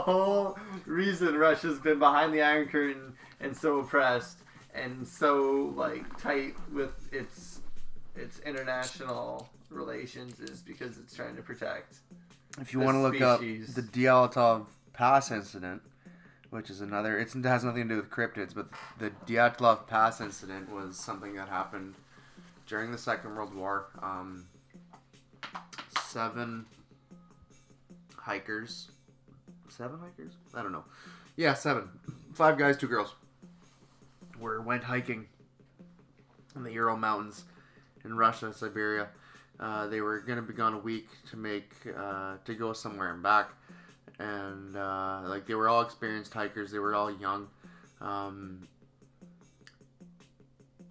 whole reason Russia's been behind the Iron Curtain and so oppressed and so like tight with its international relations is because it's trying to protect. If you want to look up the Dyatlov Pass incident, which is another, it has nothing to do with cryptids, but the Dyatlov Pass incident was something that happened during the Second World War. 7 hikers. 7 hikers? I don't know. Yeah, 7. 5 guys, 2 girls. Went hiking in the Ural Mountains in Russia, Siberia. They were going to be gone a week to go somewhere and back. And like they were all experienced hikers. They were all young.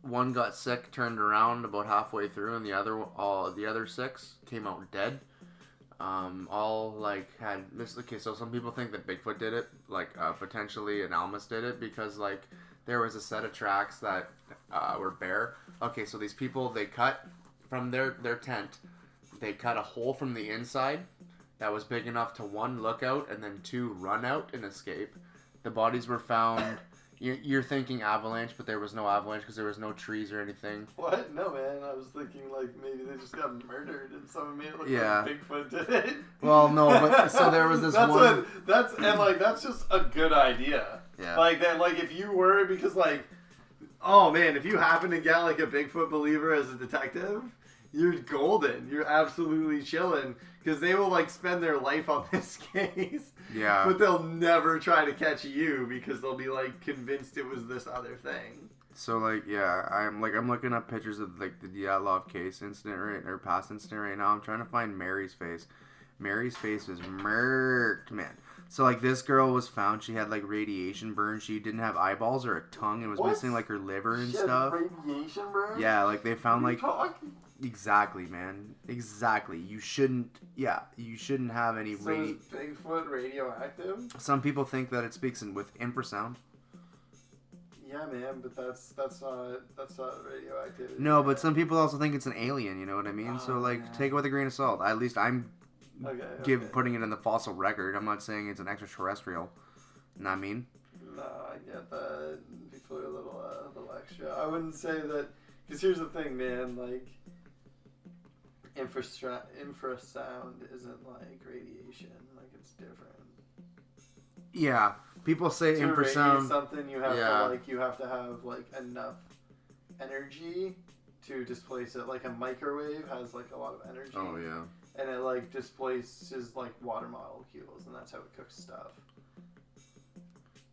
One got sick, turned around about halfway through, and the other 6 came out dead. All like had this. Okay, so some people think that Bigfoot did it, like potentially an Almas did it, because like there was a set of tracks that were bare. Okay, so these people, they cut from their tent, they cut a hole from the inside that was big enough to 1, look out, and then 2, run out and escape. The bodies were found. You're thinking avalanche, but there was no avalanche because there was no trees or anything. What? No, man. I was thinking like maybe they just got murdered and someone made it look like Bigfoot did it. Well, no, but so there was this that's just a good idea. Yeah. Like that, like if you were, because like, oh man, if you happen to get like a Bigfoot believer as a detective, you're golden. You're absolutely chilling, because they will like spend their life on this case. Yeah. But they'll never try to catch you because they'll be like convinced it was this other thing. So like, yeah, I'm looking up pictures of like the Dyatlov case incident or past incident right now. I'm trying to find Mary's face. Mary's face was murked, man. So like this girl was found. She had like radiation burns. She didn't have eyeballs or a tongue, and was missing like her liver and stuff. Radiation burns? Yeah, like they found like. Talking? Exactly, man. Exactly. You shouldn't have any So is Bigfoot radioactive? Some people think that it speaks with infrasound. Yeah, man, but that's not radioactive. No, but some people also think it's an alien, you know what I mean? So like take it with a grain of salt. At least I'm putting it in the fossil record. I'm not saying it's an extraterrestrial. You know what I mean? No, I get that. People are a little extra. I wouldn't say that, because here's the thing, man, like infrasound isn't like radiation, like it's different. Yeah, people say to infrasound. Radiate something you have to have like enough energy to displace it. Like a microwave has like a lot of energy. Oh yeah. And it like displaces like water molecules, and that's how it cooks stuff.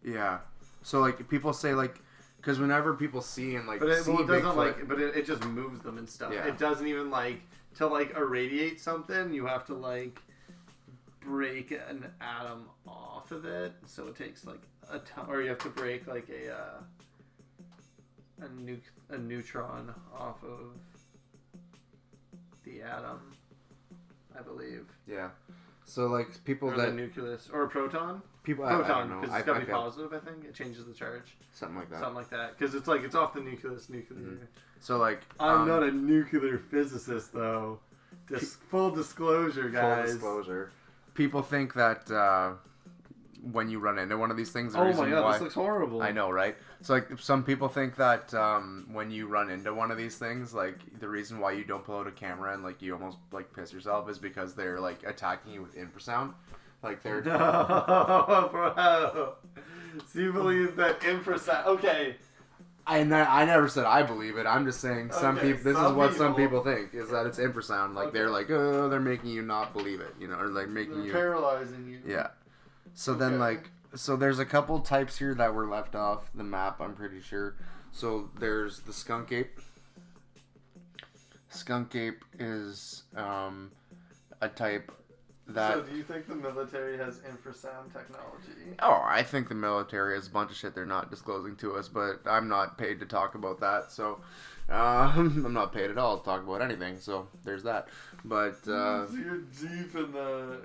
Yeah. So like people say like, because whenever people see and like it doesn't Bigfoot, like, but it just moves them and stuff. Yeah. It doesn't even like, to like irradiate something, you have to like break an atom off of it. So it takes like a ton, or you have to break like a neutron off of the atom, I believe. Yeah. So like people or that the nucleus or a proton. People, I don't Proton, know. because it's got to be positive, I think. It changes the charge. Something like that. Something like that. Because it's like, it's off the nucleus, nuclear. Mm-hmm. So, like... I'm not a nuclear physicist, though. Just full disclosure, guys. Full disclosure. People think that when you run into one of these things... Oh my god, this looks horrible. I know, right? So, like, some people think that when you run into one of these things, like, the reason why you don't pull out a camera and, like, you almost, like, piss yourself is because they're, like, attacking you with infrasound. Like they're no, bro. So you believe that infrasound? Okay. I never said I believe it. I'm just saying some people. This is what some people think is that it's infrasound. Like they're like, oh, they're making you not believe it, you know, or like making you paralyzing you. Yeah. So then so there's a couple types here that were left off the map. I'm pretty sure. So there's the skunk ape. Skunk ape is a type. So do you think the military has infrasound technology? Oh, I think the military has a bunch of shit they're not disclosing to us, but I'm not paid to talk about that, so I'm not paid at all to talk about anything, so there's that. But so you're deep in the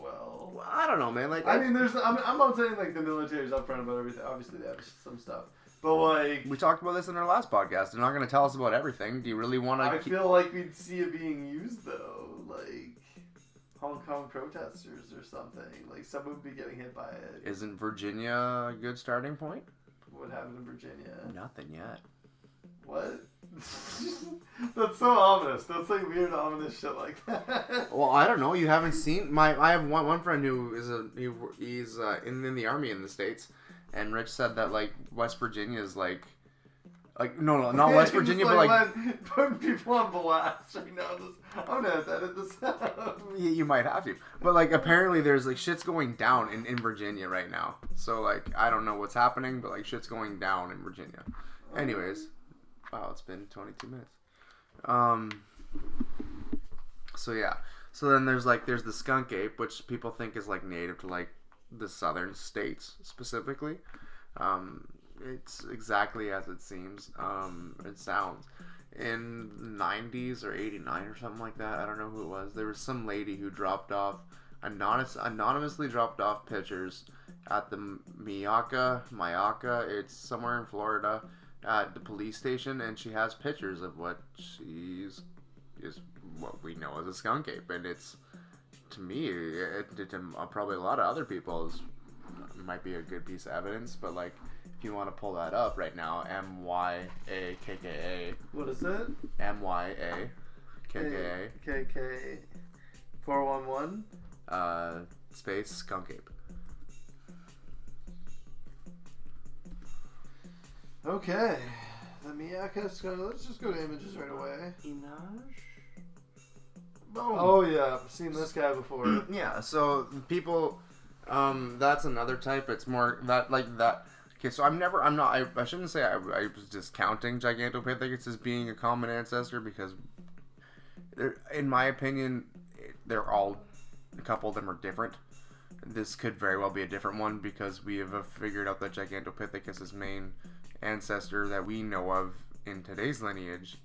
well. I don't know, man. Like I mean, I'm not saying like the military's upfront about everything. Obviously, they have some stuff. But like we talked about this in our last podcast. They're not going to tell us about everything. Do you really want to? I feel like we'd see it being used though, like Hong Kong protesters or something. Like someone would be getting hit by it. Isn't Virginia a good starting point? What happened in Virginia? Nothing yet. What? That's so ominous. That's like weird ominous shit like that. Well, I don't know. You haven't seen I have one friend who is he's in the army in the States. And Rich said that, like, West Virginia is, like no, not West Virginia, but, like... Putting people on blast right now. I'm going to edit this out. You might have to. But, like, apparently there's, like, shit's going down in Virginia right now. So, like, I don't know what's happening, but, like, shit's going down in Virginia. Anyways. Wow, it's been 22 minutes. So, yeah. So then there's the skunk ape, which people think is, like, native to, like, the southern states specifically. It's exactly as it seems. It sounds. In the 90s or 89 or something like that, I don't know who it was. There was some lady who dropped off, anonymously dropped off pictures at the Mayaca. It's somewhere in Florida at the police station, and she has pictures of what is what we know as a skunk ape, and it's. To me, probably a lot of other people, might be a good piece of evidence. But like, if you want to pull that up right now, MYAKKA. What is it? MYA KKA. KK 411. Space skunk ape. Okay, the Miyaka skunk. Let's just go to images right away. Image. Oh yeah, I've seen this guy before. Yeah, so people, that's another type. It's more that like that. Okay, so I shouldn't say I was discounting Gigantopithecus as being a common ancestor because, in my opinion, they're all, a couple of them are different. This could very well be a different one because we have figured out that Gigantopithecus' main ancestor that we know of in today's lineage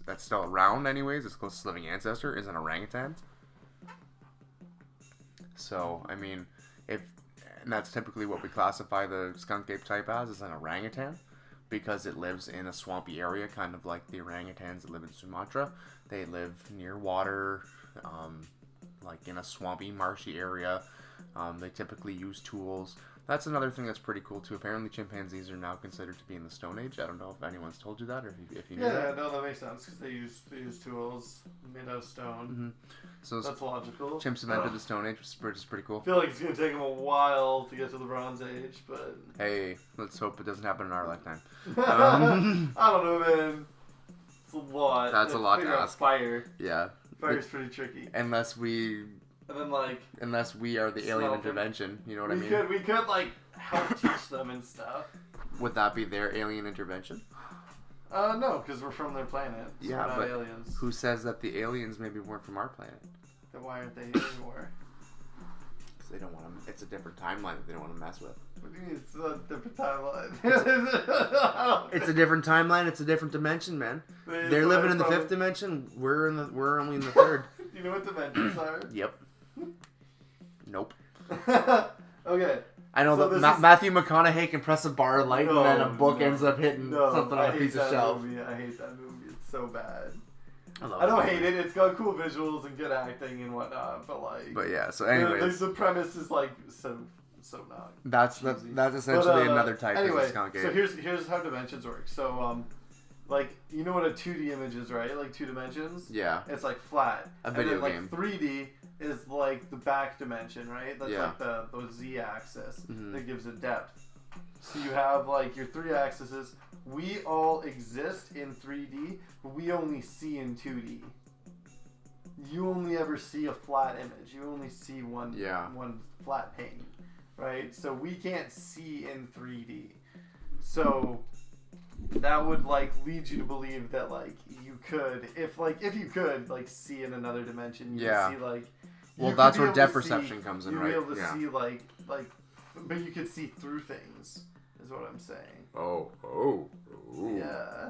that's still around anyways, its closest living ancestor is an orangutan. So, I mean, and that's typically what we classify the skunk ape type as, is an orangutan, because it lives in a swampy area, kind of like the orangutans that live in Sumatra. They live near water, like in a swampy, marshy area. They typically use tools. That's another thing that's pretty cool too. Apparently, chimpanzees are now considered to be in the Stone Age. I don't know if anyone's told you that, or if you knew that. Yeah, no, that makes sense because they use tools made out of stone. Mm-hmm. So that's logical. Chimps invented the Stone Age, which is pretty cool. I feel like it's gonna take them a while to get to the Bronze Age, but hey, let's hope it doesn't happen in our lifetime. I don't know, man. It's a lot. That's a lot to ask. Fire. Yeah. Fire's pretty tricky. Unless we are the alien intervention, you know what I mean? We could like help teach them and stuff. Would that be their alien intervention? No, because we're from their planet. So yeah, we're not but aliens. Who says that the aliens maybe weren't from our planet? Then why aren't they anymore? Because they don't want to. It's a different timeline that they don't want to mess with. What do you mean it's a different timeline? It's a different timeline. It's a different dimension, man. They're living in the fifth dimension. We're only in the third. Do you know what dimensions are? Yep. Nope. Okay. I know So that Matthew McConaughey can press a bar of light and then a book no. ends up hitting something on a piece of shelf. Movie. I hate that movie. It's so bad. I don't hate it. It's got cool visuals and good acting and whatnot, but like. But yeah. So anyways, the premise is like so not. That's essentially another type anyway, of skunk ape. So here's how dimensions work. So like you know what a 2D image is, right? Like 2 dimensions. Yeah. It's like flat. A video game. And then like 3D is like the back dimension, right? That's Yeah. like the z-axis that gives it depth. So you have like your 3 axes. We all exist in 3D, but we only see in 2D. You only ever see a flat image. You only see one flat pane, right? So we can't see in 3D. So that would like lead you to believe that like you could, if you could like see in another dimension, you could see like. Well, that's where depth perception comes in, right? You'd be able to see like, but you could see through things. Is what I'm saying. Oh. Yeah.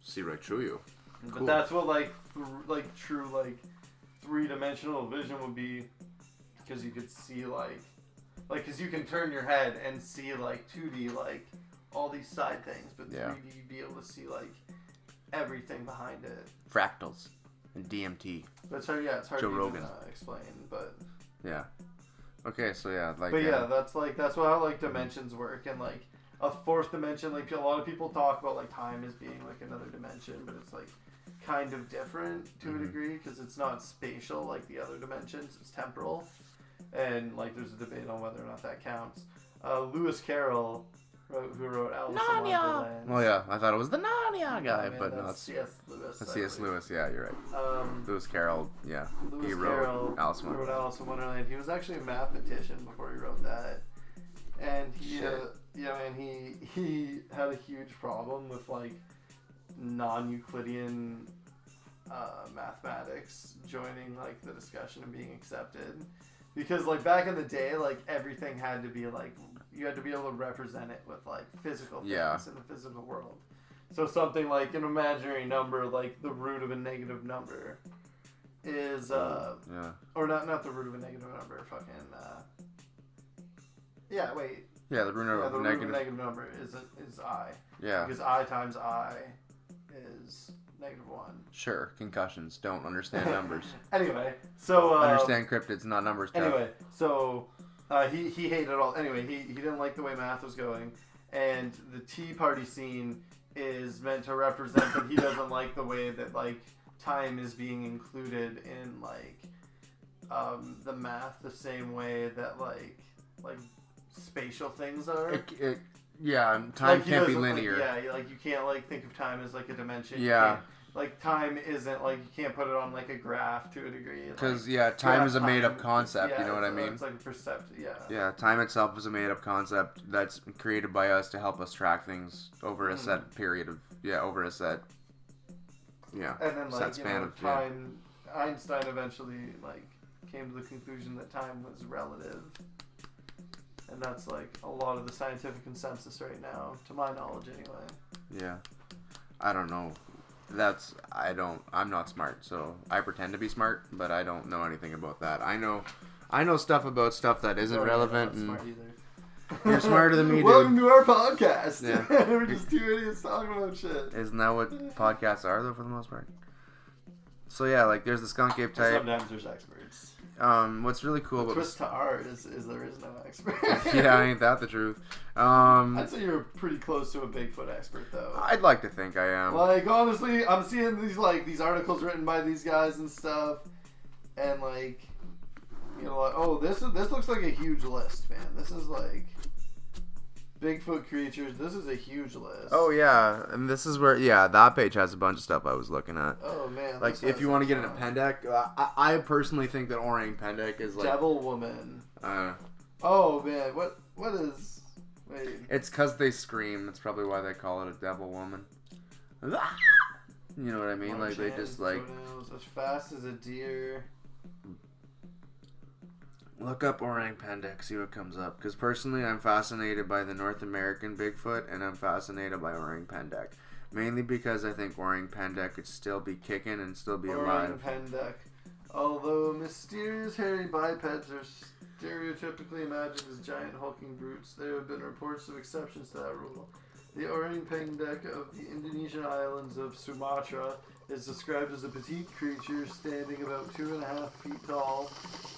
See right through you. But Cool. that's what true 3-dimensional vision would be, because you could see because you can turn your head and see 2D all these side things, but 3D you'd be able to see everything behind it. Fractals and DMT. That's hard. Yeah, it's hard Joe to Rogan. even, explain, but. Yeah. Okay, so yeah, that's how dimensions work, and a 4th dimension. A lot of people talk about time as being another dimension, but it's kind of different to a degree, because it's not spatial like the other dimensions. It's temporal, and there's a debate on whether or not that counts. Lewis Carroll, who wrote Alice in Wonderland. Well, yeah, I thought it was the Narnia guy, but no, it's C.S. Lewis. that's C.S. Lewis. Yeah, you're right. Lewis Carroll. Yeah, Lewis he Carroll wrote Alice in Wonderland. wrote Alice in Wonderland. He was actually a mathematician before he wrote that, and he had a huge problem with non-Euclidean mathematics joining the discussion and being accepted, because back in the day everything had to be you had to be able to represent it with physical things in the physical world. So something like an imaginary number, the root of a negative number, is or not the root of a negative number, the root of the a root negative. of a negative number is I. Yeah. Because I times I is -1. Sure, concussions. Don't understand numbers. Anyway, so understand cryptids, not numbers. Anyway, so he hated all. Anyway, he didn't like the way math was going, and the Tea Party scene is meant to represent that he doesn't like the way that time is being included in the math the same way that spatial things are. Time can't be linear. You can't think of time as a dimension. Yeah. Time isn't you can't put it on a graph to a degree. Because time is a made-up concept. You know what I mean? It's a perception. Yeah. Yeah, time itself is a made-up concept that's created by us to help us track things over a set period of over a set. Yeah. And then set span of time. Einstein eventually came to the conclusion that time was relative. And that's a lot of the scientific consensus right now, to my knowledge anyway. Yeah. I don't know. I'm not smart, so I pretend to be smart, but I don't know anything about that. I know stuff about stuff that isn't relevant. I'm not smart either. You're smarter than me, dude. Welcome to our podcast. Yeah. We're just 2 idiots talking about shit. Isn't that what podcasts are, though, for the most part? So yeah, there's the skunk ape type. Sometimes there's experts. What's really cool about twist to art is there is no expert. Yeah, ain't that the truth? I'd say you're pretty close to a Bigfoot expert, though. I'd like to think I am. Honestly, I'm seeing these articles written by these guys and stuff, and this looks like a huge list, man. This is Bigfoot creatures. This is a huge list. Oh yeah, and this is where that page has a bunch of stuff I was looking at. Oh man, if you want to get an appendix, I personally think that orang pendek is devil woman. Oh man, what is? Wait. It's because they scream. That's probably why they call it a devil woman. You know what I mean? They just toenails, as fast as a deer. Look up orang pendek, see what comes up. Because personally, I'm fascinated by the North American Bigfoot, and I'm fascinated by orang pendek. Mainly because I think orang pendek could still be kicking and still be alive. Orang pendek. Although mysterious hairy bipeds are stereotypically imagined as giant hulking brutes, there have been reports of exceptions to that rule. The orang-pendek of the Indonesian islands of Sumatra is described as a petite creature standing about 2.5 feet tall.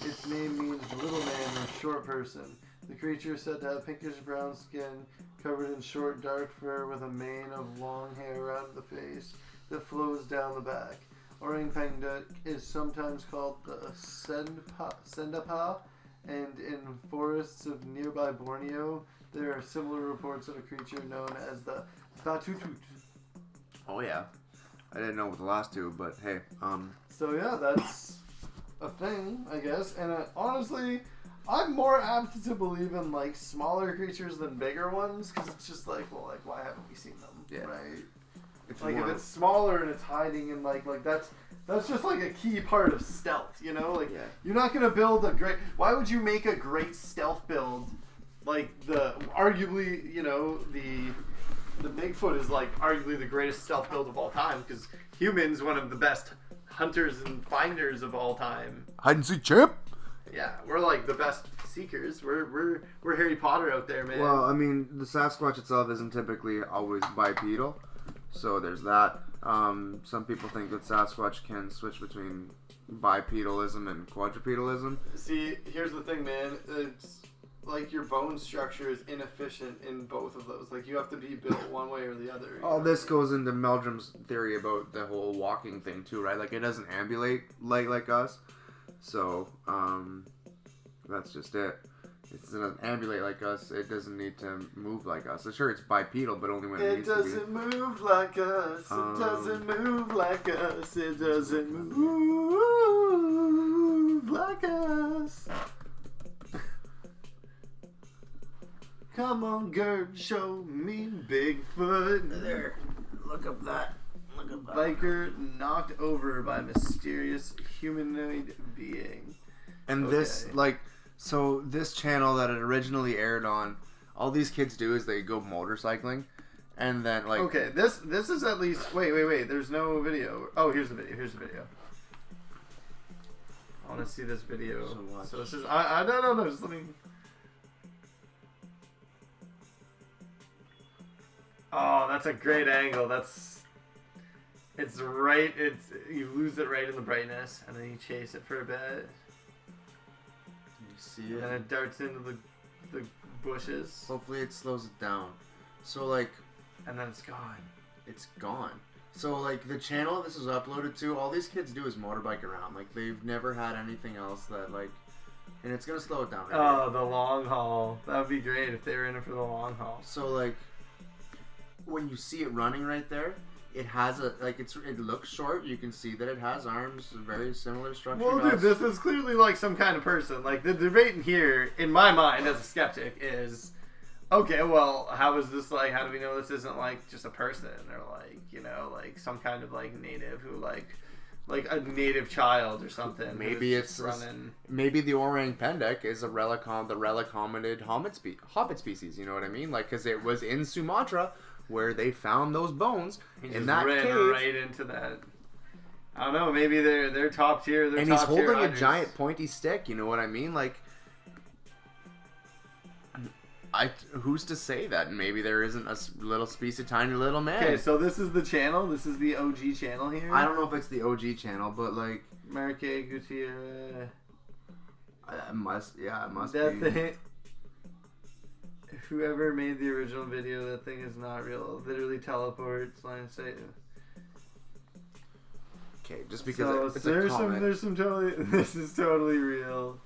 Its name means little man or short person. The creature is said to have pinkish brown skin covered in short dark fur with a mane of long hair around the face that flows down the back. Orang-pendek is sometimes called the sendapa, and in forests of nearby Borneo, there are similar reports of a creature known as the batutut. Oh yeah, I didn't know what the last two, but hey, So yeah, that's a thing, I guess. And honestly, I'm more apt to believe in like smaller creatures than bigger ones, because it's just like, well, like why haven't we seen them? Yeah. Right. if Like if it's smaller and it's hiding in like that's just like a key part of stealth, you know? Like Yeah. you're not gonna build a great. Why would you make a great stealth build? Like the arguably, you know, the Bigfoot is like arguably the greatest stealth build of all time, because humans one of the best hunters and finders of all time. hide and seek champ. Yeah, we're like the best seekers. We're Harry Potter out there, man. Well, I mean, the Sasquatch itself isn't typically always bipedal, so there's that. Some people think that Sasquatch can switch between bipedalism and quadrupedalism. See, here's the thing, man. It's like your bone structure is inefficient in both of those. Like you have to be built one way or the other. All this goes into Meldrum's theory about the whole walking thing too, right? Like it doesn't ambulate like us, so that's just it. It doesn't ambulate like us. It doesn't need to move like us. So sure, it's bipedal, but only when it needs to be. It doesn't move like us. It doesn't move like us. It doesn't move like us. Come on, Gurd, show me Bigfoot. There, look up that. Look up that. Biker knocked over by mysterious humanoid being. And this, like, so this channel that it originally aired on, all these kids do is they go motorcycling, and then like. Okay, this is at least. Wait. There's no video. Oh, here's the video. I want to see this video. So this is. I don't know. Just let me. Oh, that's a great angle. It's right. You lose it right in the brightness, and then you chase it for a bit. You see And it? then it darts into the bushes, Hopefully it slows it down. So like, and then it's gone. it's gone. So like the channel this was uploaded to, all these kids do is motorbike around. Like they've never had anything else that like, and it's gonna slow it down. Right Oh, the long haul. That would be great if they were in it for the long haul. So like, when you see it running right there, it has a like it looks short. You can see that it has arms, very similar structure. Well, to dude, us. this is clearly like some kind of person. Like the debate in here, in my mind as a skeptic, is okay. Well, how is this like? How do we know this isn't like just a person or like like some kind of like native who like a native child or something? Maybe it's running. Maybe the orang-pendek is a relic the relic hominid hobbit species. You know what I mean? Like because it was in Sumatra where they found those bones in that ran cave. right into that. I don't know. Maybe they're top tier. They're And top he's holding tier a hunters. giant pointy stick. You know what I mean? Like, who's to say that maybe there isn't a little species, tiny little man? Okay, so this is the channel. This is the OG channel here. I don't know if it's the OG channel, but like, Marque Gutierrez. it must be. That thing. Whoever made the original video, that thing is not real. Literally teleports. Line of sight. Okay, just because So it's a there's comment. some totally. This is totally real.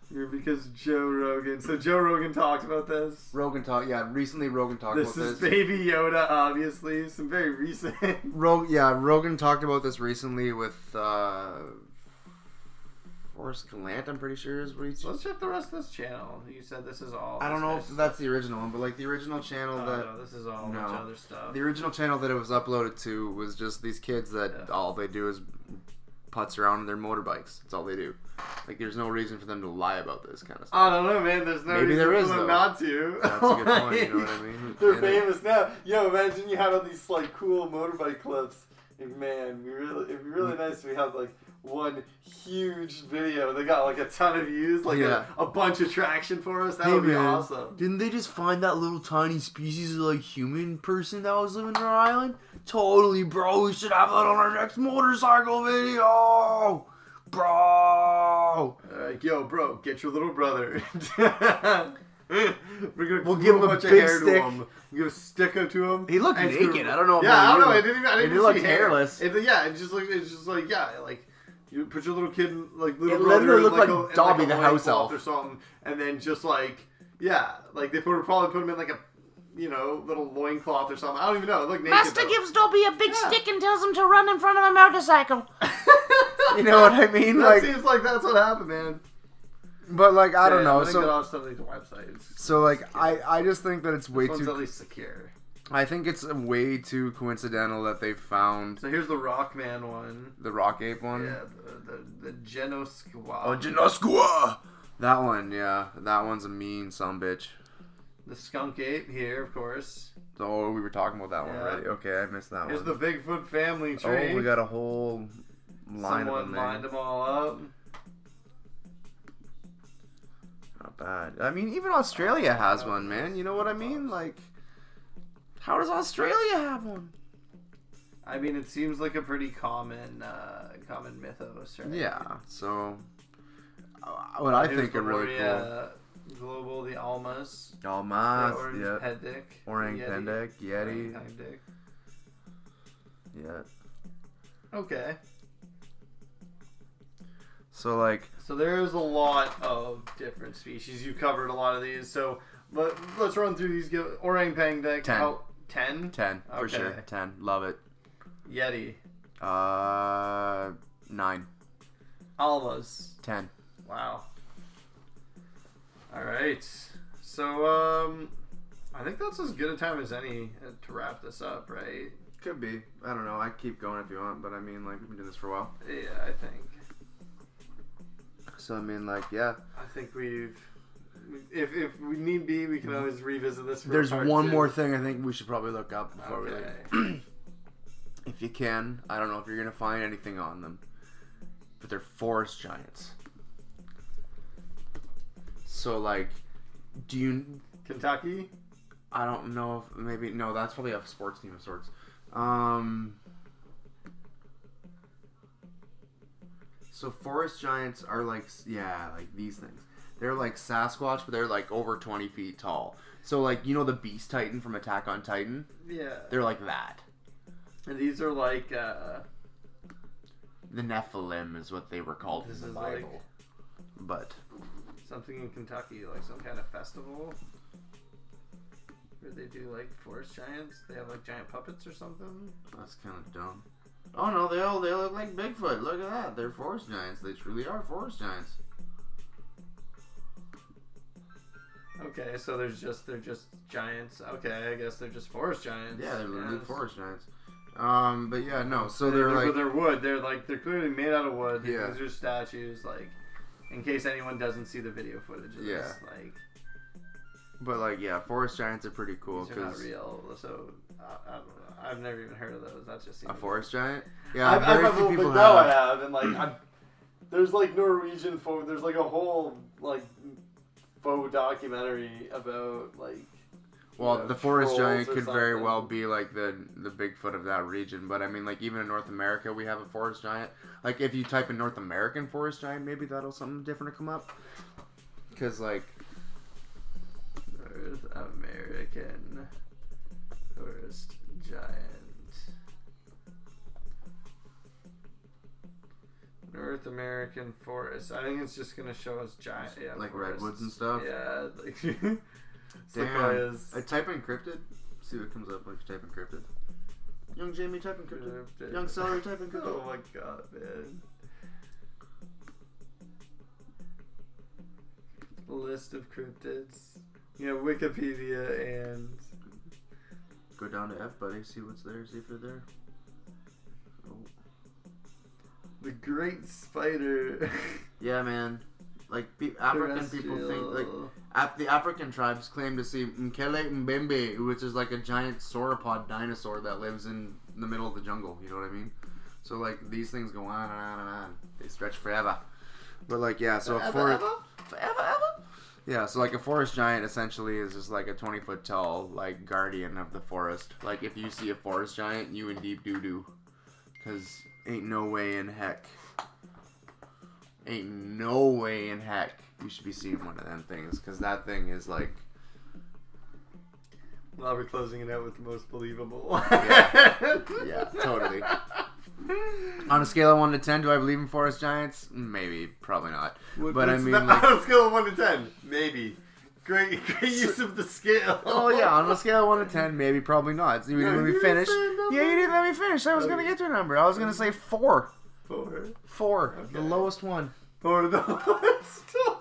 Here because Joe Rogan. So Joe Rogan talked about this. Recently Rogan talked This about is this. Baby Yoda, obviously. Some very recent. Rogan talked about this recently with Forrest Galant, I'm pretty sure is what he So let's check the rest of this channel. You said this is all. I don't know this if that's the original one, but like the original channel no, this is all a bunch of other stuff. The original channel that it was uploaded to was just these kids that all they do is putz around on their motorbikes. That's all they do. Like, there's no reason for them to lie about this kind of stuff. I don't know, man. There's no Maybe reason there for is, them though. not to. That's a good point, you know what I mean? They're And famous now. Yo, imagine you had all these like cool motorbike clips. And man, it'd be really nice if we had like one huge video that got like a ton of views, like Yeah. a bunch of traction for us. That would be awesome. Didn't they just find that little tiny species of like human person that was living on our island? Totally, bro. We should have that on our next motorcycle video, bro. Like, yo, bro, get your little brother. We'll give him a bunch of big hair stick. to him. Give a sticker to him. He looked And naked. I don't know. Yeah, I don't know. It I didn't He even looked see hair. hairless. Yeah, it's just like like you put your little kid in, like little It brother literally in, looked like in, Dobby like the a house loincloth elf or something, and then just like like they probably put him in like a little loincloth or something. I don't even know. It looked naked. Master though. gives Dobby a big stick and tells him to run in front of a motorcycle. You know what I mean? That Like, seems like that's what happened, man. but like I don't know. I think So get off some of these websites. so like I just think that it's way This one's at too. least secure. I think it's way too coincidental that they found So here's the Rockman one. the rock ape one. Yeah, the Genosquad. Oh, Genosqua! That one, yeah. That one's a mean sumbitch. The skunk ape here, of course. Oh, we were talking about that one Yeah. already. Okay, I missed that Here's one. the Bigfoot family tree. Oh, we got a whole line of Someone them there. lined them all up. Not bad. I mean, even Australia has one, man. You know what I mean? Like, how does Australia have one? I mean, it seems like a pretty common mythos, right? Yeah, so what I Here's think the are really cool. Global, the Almas. Almas, The orange yeah. Pendic. Orang Yeti. Pendek, Yeti. Orang Pendic. Yeah. Okay. So, like, So there's a lot of different species. You covered a lot of these. So let's run through these. Orang Pendek. 10. 10? 10, for Okay. sure. 10. Love it. Yeti. 9. Almas. 10. Wow. All right. So I think that's as good a time as any to wrap this up, right? Could be. I don't know. I keep going if you want, but I mean, like, we've been doing this for a while. Yeah, I think. So, I mean, like, yeah. I think we've. If we need be, we can always revisit this. For There's part one 2. more thing I think we should probably look up before we Okay. leave. If you can, I don't know if you're gonna find anything on them, but they're forest giants. So like, do you? Kentucky. I don't know if maybe no. That's probably a sports team of sorts. So forest giants are like like these things. They're like Sasquatch, but they're like over 20 feet tall. So like the Beast Titan from Attack on Titan. Yeah. They're like that. And these are like. The Nephilim is what they were called This in the is Bible. like- But Something in Kentucky, like some kind of festival. Where they do like forest giants. They have like giant puppets or something. that's kind of dumb. Oh no, they look like Bigfoot. Look at that. They're forest giants. They truly are forest giants. Okay, so they're just giants. Okay, I guess they're just forest giants. Yeah, they're literally Yes. forest giants. But yeah, no. So they're like they're wood. They're clearly made out of wood. Yeah. These are statues. Like, in case anyone doesn't see the video footage of this, like but like yeah, forest giants are pretty cool these are not because real. So I don't know. I've never even heard of those. That just seems a forest giant. Yeah, I've very few people now I have. have, and like there's like Norwegian folk. There's like a whole like faux documentary about like. Well, the forest trolls giant or could very something. well be like the Bigfoot of that region. But I mean, like even in North America, we have a forest giant. Like if you type in North American forest giant, maybe that'll something different to come up. Because like North American forest giant. North American forest. I think it's just gonna show us giant, like forests. redwoods and stuff. Yeah, like Damn. sequoias. I type encrypted. See what comes up when you type encrypted. Young Jamie, type encrypted. Young Celery, type encrypted. Oh my god, man. List of cryptids. Wikipedia and Go down to F, buddy. See what's there. See if they're there. Oh. the great spider. Yeah, man. Like African people think like the African tribes claim to see Mkele Mbembe, which is like a giant sauropod dinosaur that lives in the middle of the jungle. You know what I mean? So like these things go on and on and on. They stretch forever. But like yeah, so Forever? forever. Yeah, so like a forest giant essentially is just like a 20-foot tall like guardian of the forest. Like if you see a forest giant, you in deep doo doo, cause ain't no way in heck you should be seeing one of them things, cause that thing is like. Now we're closing it out with the most believable. Yeah, totally. On a scale of 1 to 10, do I believe in forest giants? Maybe, probably not. But I mean, like, on a scale of 1 to 10, maybe. Great use of the scale. Oh yeah, on a scale of 1 to 10, maybe, probably not. So you didn't let me finish. Yeah, you didn't let me finish. I was gonna get to a number. I was gonna say 4. 4. Okay. The lowest one. 4 the lowest one.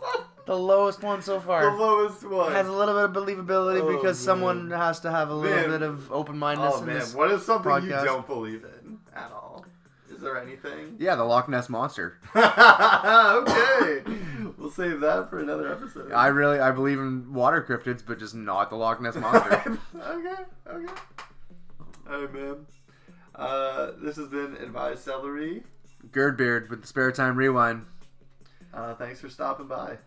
The lowest one so far. The lowest one. Has a little bit of believability because someone has to have a little bit of open-mindedness in this what is something podcast. you don't believe in at all? Is there anything? Yeah, the Loch Ness Monster. Okay. We'll save that for another episode. I believe in water cryptids, but just not the Loch Ness Monster. Okay. Alright, man. This has been Advised Celery. Gurd Beard with the Spare Time Rewind. Thanks for stopping by.